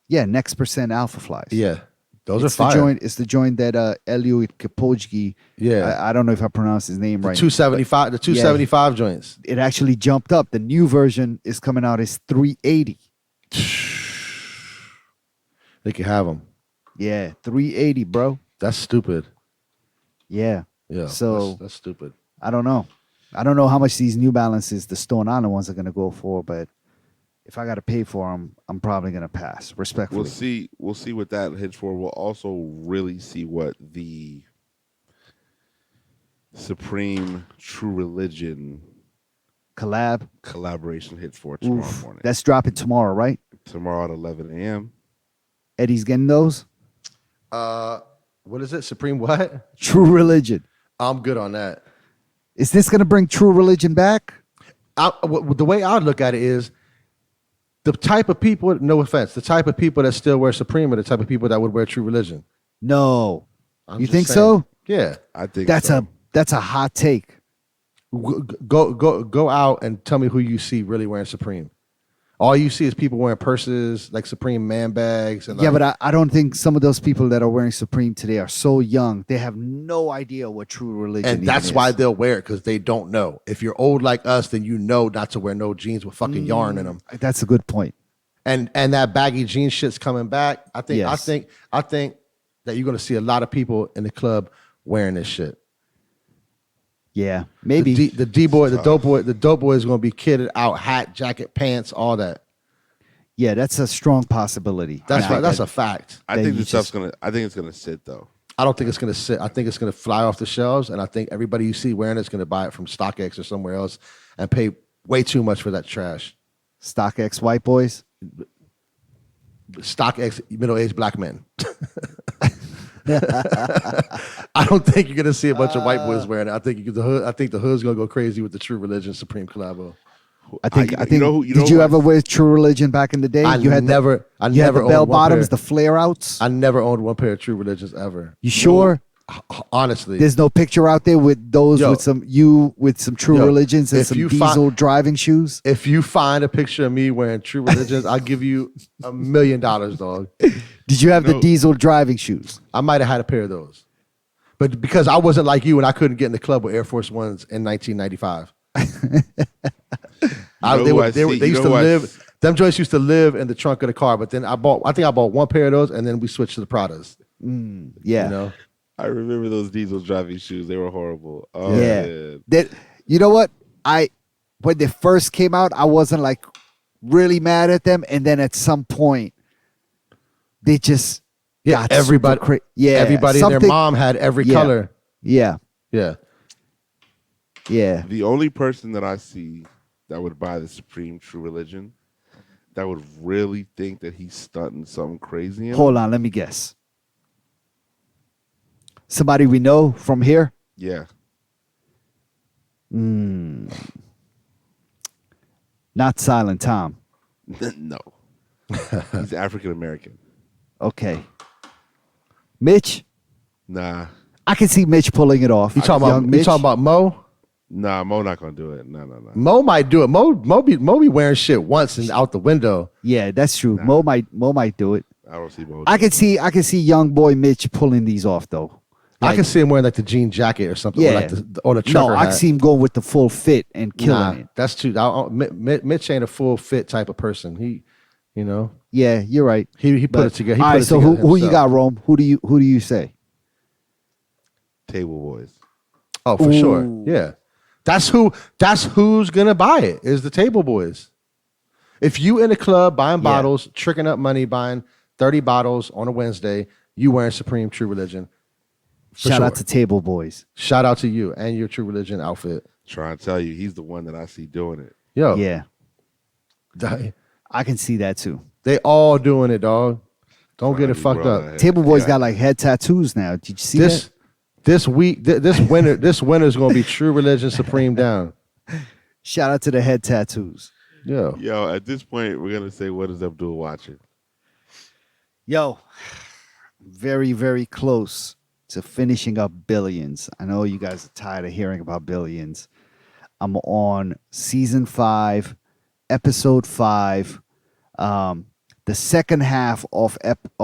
Yeah, Next Percent Alpha Flies. Yeah, those it's are fire. the joint. It's the joint that Eliud Kipojgi. Yeah. I don't know if I pronounced his name right. 275, the 275 joints. It actually jumped up. The new version is coming out. It's 380. They can have them. Yeah, 380, bro. That's stupid. Yeah. Yeah. So- that's stupid. I don't know. I don't know how much these New Balances, the Stone Island ones, are gonna go for, but if I got to pay for them, I'm probably gonna pass. Respectfully. We'll see. We'll see what that hits for. We'll also really see what the Supreme True Religion Collab. collaboration hits for tomorrow Oof. morning. That's dropping tomorrow, right? Tomorrow at 11 a.m. Eddie's getting those. What is it? Supreme what? True Religion. I'm good on that. Is this gonna bring True Religion back? The way I look at it is the type of people, no offense, the type of people that still wear Supreme are the type of people that would wear True Religion. No. I'm You just think saying. so? Yeah. I think That's so. a hot take. Go out and tell me who you see really wearing Supreme. All you see is people wearing purses, like Supreme man bags. And Yeah, like, but I don't think some of those people that are wearing Supreme today are so young. They have no idea what True Religion and that's even why is. they'll wear it because they don't know. If you're old like us, then you know not to wear no jeans with fucking yarn in them. That's a good point. And that baggy jean shit's coming back. I think Yes. I think that you're gonna see a lot of people in the club wearing this shit. Yeah, maybe. The dope boy is gonna be kitted out, hat, jacket, pants, all that. Yeah, that's a strong possibility. That's Nah, that's that- a fact. I that think you the stuff's just- gonna. I think it's gonna sit though. I don't think it's gonna sit. I think it's gonna fly off the shelves, and I think everybody you see wearing it's gonna buy it from StockX or somewhere else and pay way too much for that trash. StockX white boys. StockX middle-aged black men. I don't think you're gonna see a bunch of white boys wearing it. I think the hood's gonna go crazy with the True Religion Supreme collabo. I think. you I think. know who- did you ever wear True Religion back in the day? I you had never the owned bell one bottoms, pair. the flare outs. I never owned one pair of True Religions ever. You sure? Honestly, There's no picture out there with those Yo. with some True Yo, Religions and if some you diesel driving shoes. if you find a picture of me wearing True Religions, I'll give you $1 million, dog. Did you have the No. diesel driving shoes? I might have had a pair of those. But because I wasn't like you and I couldn't get in the club with Air Force Ones in 1995. They used to live, them joints used to live in the trunk of the car. But then I think I bought one pair of those and then we switched to the Pradas. Yeah. You know? I remember those diesel driving shoes. They were horrible. Oh, Yeah. man. That you know what? When they first came out, I wasn't like really mad at them, and then at some point, they just got everybody, super yeah, everybody and their something- mom had every Yeah. color. Yeah, Yeah. yeah. The only person that I see that would buy the Supreme True Religion that would really think that he's stunting something crazy in Hold on, let me guess. Somebody we know from here? Yeah. Not Silent Tom. No. He's African American. Okay. Mitch? Nah. I can see Mitch pulling it off. You talking Young about Mitch? you talking about Mo? Nah, Mo not gonna do it. No. Mo might do it. Mo be wearing shit once and out the window. Yeah, that's true. Mo might do it. I don't see Mo. I doing can see young boy Mitch pulling these off though. I can see him wearing like the jean jacket or something, Yeah. or like or the trucker No, I hat. can see him going with the full fit and killing it. That's too. Mitch ain't a full fit type of person. He, you know, Yeah, you're right. he put it together. He All put right, it so together who you himself. got, Rome? Who do you say? it. Table Boys. Oh, for Ooh. sure. Yeah, that's who's gonna buy it. Is the Table Boys. If you in a club buying bottles, tricking up money, buying 30 bottles on a Wednesday, you wearing Supreme True Religion. Shout sure. out to Table Boys. Shout out to you and your True Religion outfit. Trying to tell you, he's the one that I see doing it. Yo, Yeah, they I can see that too. all doing it, dog. Don't get it Trying to fucked roll up. that head. Table Boys Yeah. got like head tattoos now. Did you see This that? this week, this winter is gonna be True Religion Supreme down. Shout out to the head tattoos. Yo, Yo, at this point, we're gonna say, what is Abdul watching? Yo, very, very close to finishing up Billions. I know you guys are tired of hearing about Billions. I'm on season 5, episode 5. The second half of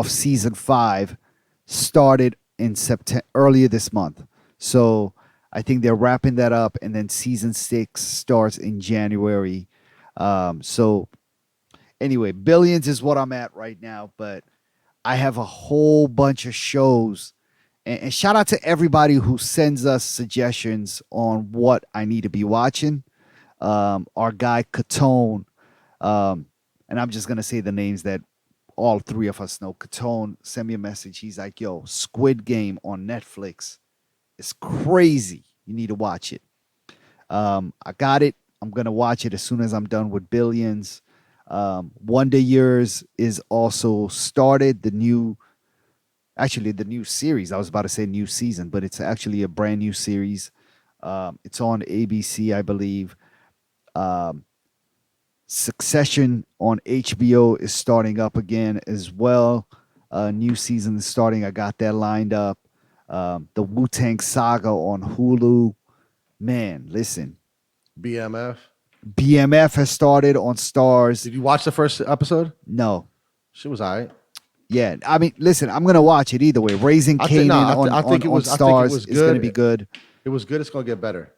season 5 started in September, earlier this month. So I think they're wrapping that up, and then season 6 starts in January. So anyway, Billions is what I'm at right now, but I have a whole bunch of shows. And shout out to everybody who sends us suggestions on what I need to be watching. Our guy Catone, and I'm just gonna say the names that all three of us know. Catone sent me a message. He's like, "Yo, Squid Game on Netflix. It's crazy. You need to watch it." I got it. I'm gonna watch it as soon as I'm done with Billions. Wonder Years is also started. The new series. I was about to say new season, but it's actually a brand new series. It's on ABC, I believe. Succession on HBO is starting up again as well. New season is starting. I got that lined up. The Wu-Tang Saga on Hulu. Man, listen. BMF. BMF has started on Stars. Did you watch the first episode? No. She was all right. Yeah, I mean, listen, I'm gonna watch it either way. Raising I think- Kanan no, I thi- on, I think it on was- I think it Stars was is gonna good. be good. It was good. It's gonna get better.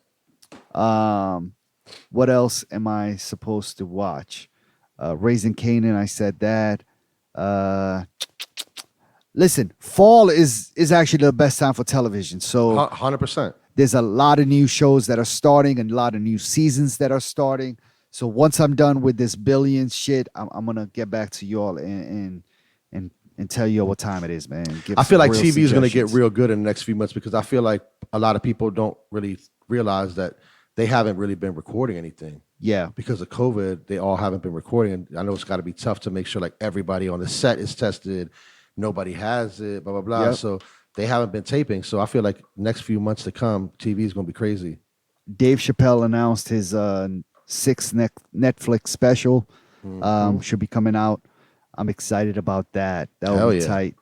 What else am I supposed to watch? Raising Kanan, I said that. Listen, fall is actually the best time for television. So 100%. there's a lot of new shows that are starting and a lot of new seasons that are starting. So once I'm done with this Billions shit, I'm gonna get back to you all and tell you what time it is, man. Give I feel some like real TV is going to get suggestions. real good in the next few months because I feel like a lot of people don't really realize that they haven't really been recording anything Yeah, because of COVID. They all haven't been recording. And I know it's got to be tough to make sure like everybody on the set is tested. Nobody has it, blah, blah, blah. Yep. So they haven't been taping. So I feel like next few months to come, TV is going to be crazy. Dave Chappelle announced his sixth Netflix special. Should be coming out. I'm excited about that. That Hell will be yeah. tight.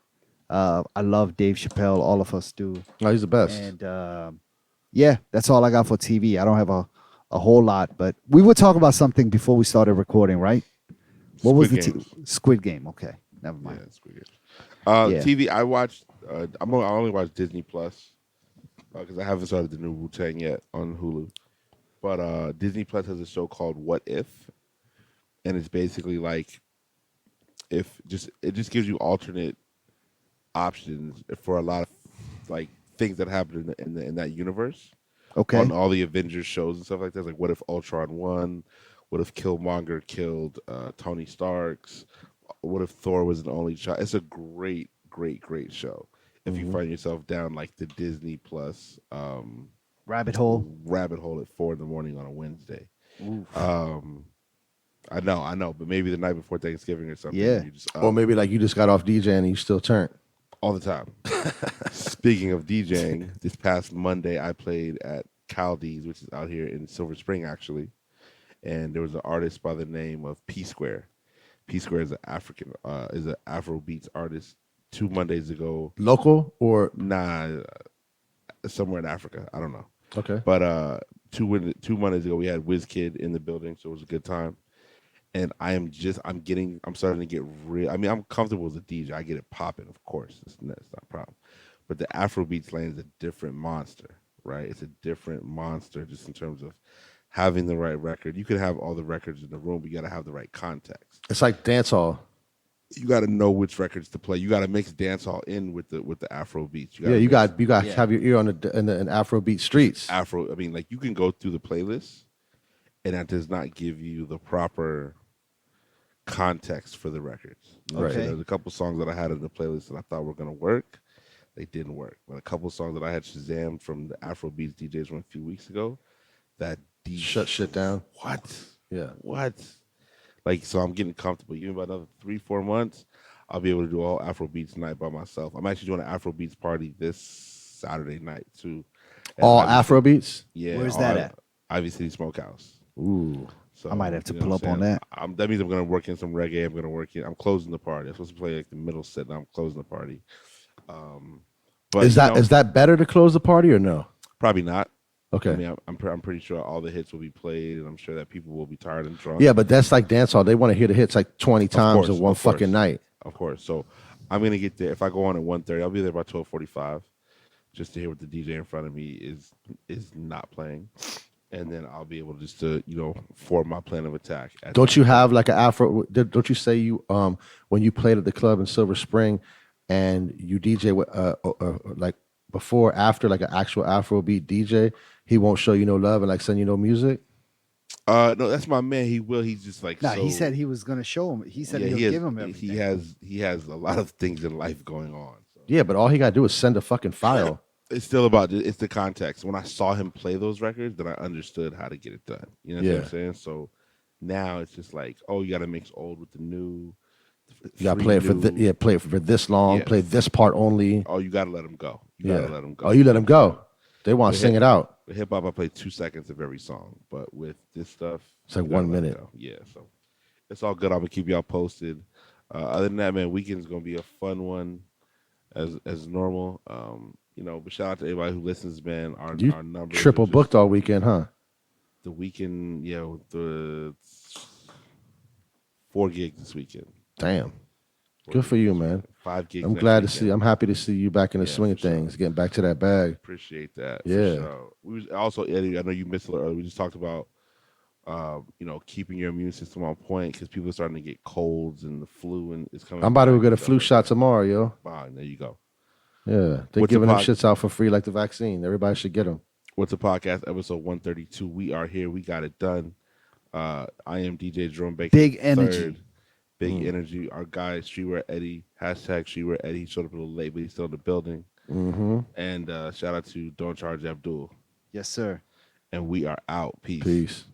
I love Dave Chappelle. All of us do. No, he's the best. And yeah, that's all I got for TV. I don't have a whole lot, but we were talking about something before we started recording, right? What was Squid the Games. Squid Game? Okay, never Yeah, mind. it's pretty good. Yeah. TV, I watched. I only watch Disney Plus because I haven't started the new Wu-Tang yet on Hulu. But Disney Plus has a show called What If, and it's basically like it just gives you alternate options for a lot of like things that happen in that universe Okay, on all the Avengers shows and stuff like that. Like, what if Ultron won? What if Killmonger killed Tony Stark's? What if Thor was an only child? It's a great, great, great show. If you find yourself down like the Disney Plus rabbit hole. rabbit hole at 4 a.m. on a Wednesday. I know, but maybe the night before Thanksgiving or something. Yeah. You just, Or maybe like you just got off DJ and you still turned. all the time. Speaking of DJing, this past Monday I played at Caldi's, which is out here in Silver Spring, actually, and there was an artist by the name of P Square. P Square is an Afro beats artist. 2 Mondays ago, Local or nah, somewhere in Africa, I don't know, okay? but 2 Mondays ago we had WizKid in the building, so it was a good time. And I'm starting to get real. I mean, I'm comfortable as a DJ. I get it popping, of course. It's not a problem. But the Afrobeats lane is a different monster, right? It's a different monster just in terms of having the right record. You can have all the records in the room, but you got to have the right context. It's like dance hall. You got to know which records to play. You got to mix dancehall in with the Afro beats. Yeah, you got Yeah. have your ear on the Afrobeat streets. Afro. I mean, like you can go through the playlist, and that does not give you the proper context for the records. You know what I'm saying? Okay. There's a couple songs that I had in the playlist that I thought were gonna work. They didn't work. But a couple songs that I had Shazammed from the Afrobeats DJs from a few weeks ago, that Shut shit down. What? Yeah. What? Like, so I'm getting comfortable. Give me about another 3-4 months, I'll be able to do a whole Afrobeats night by myself. I'm actually doing an Afrobeats party this Saturday night too. at All Ivy City- Afrobeats. Yeah. Where's all that at? Ivy City Smokehouse. Ooh. So I might have to you know pull what up I'm on saying? that. That means I'm gonna work in some reggae. I'm closing the party. I'm supposed to play like the middle set. Now I'm closing the party. But Is that better to close the party or no? probably not? Okay. I mean, I'm pretty sure all the hits will be played, and I'm sure that people will be tired and drunk. Yeah, but that's like dance hall. They want to hear the hits like 20 times course, in one of course. fucking night. Of course. So I'm gonna get there. If I go on at 1:30, I'll be there by 12:45, just to hear what the DJ in front of me is not playing, and then I'll be able to form my plan of attack. Don't you have like an Afro? Don't you say you when you played at the club in Silver Spring, and you DJ with like before after like an actual Afrobeat DJ, he won't show you no love and like send you no music? No, that's my man. He will. He's just like No, so, he said he was gonna show him. He said yeah, he'll he has, give him everything. he has a lot of things in life going on. So. Yeah, but all he gotta do is send a fucking file. It's still about it's the context. When I saw him play those records, then I understood how to get it done. You know what Yeah. I'm saying? So now it's just like, oh, you got to mix old with the new. You gotta play it for play it for this long. Yes. Play this part only. Oh, you got to let him go. You Yeah. got to let him go. Oh, you let him go. They want to Yeah. sing it out. With hip hop, I play 2 seconds of every song, but with this stuff, It's like you gotta 1 let it minute. go. Yeah, so it's all good. I'm gonna keep y'all posted. Other than that, man, weekend's gonna be a fun one as normal. But shout out to everybody who listens, man. Our You numbers triple are just- booked all weekend, huh? the weekend. Yeah, the 4 gigs this weekend. Damn. 4 Good for gigs you, this man. weekend. 5 gigs. I'm next glad to weekend. see. I'm happy to see you back in the Yeah, swing of for sure. things, getting back to that bag. Appreciate that. Yeah. For sure. We was also, Eddie, I know you missed a little earlier. We just talked about keeping your immune system on point because people are starting to get colds and the flu and it's coming. I'm about to go back get a and stuff flu like shot that. tomorrow, yo. Fine, there you go. Yeah, they're What's giving the them shits out for free like the vaccine. Everybody should get them. What's a podcast episode 132? We are here. We got it done. I am DJ Jerome Baker. Big energy. Third. Big energy. Our guy, Streetwear Eddie. Hashtag Streetwear Eddie. He showed up a little late, but he's still in the building. Mm-hmm. And shout out to Don't Charge Abdul. Yes, sir. And we are out. Peace. Peace.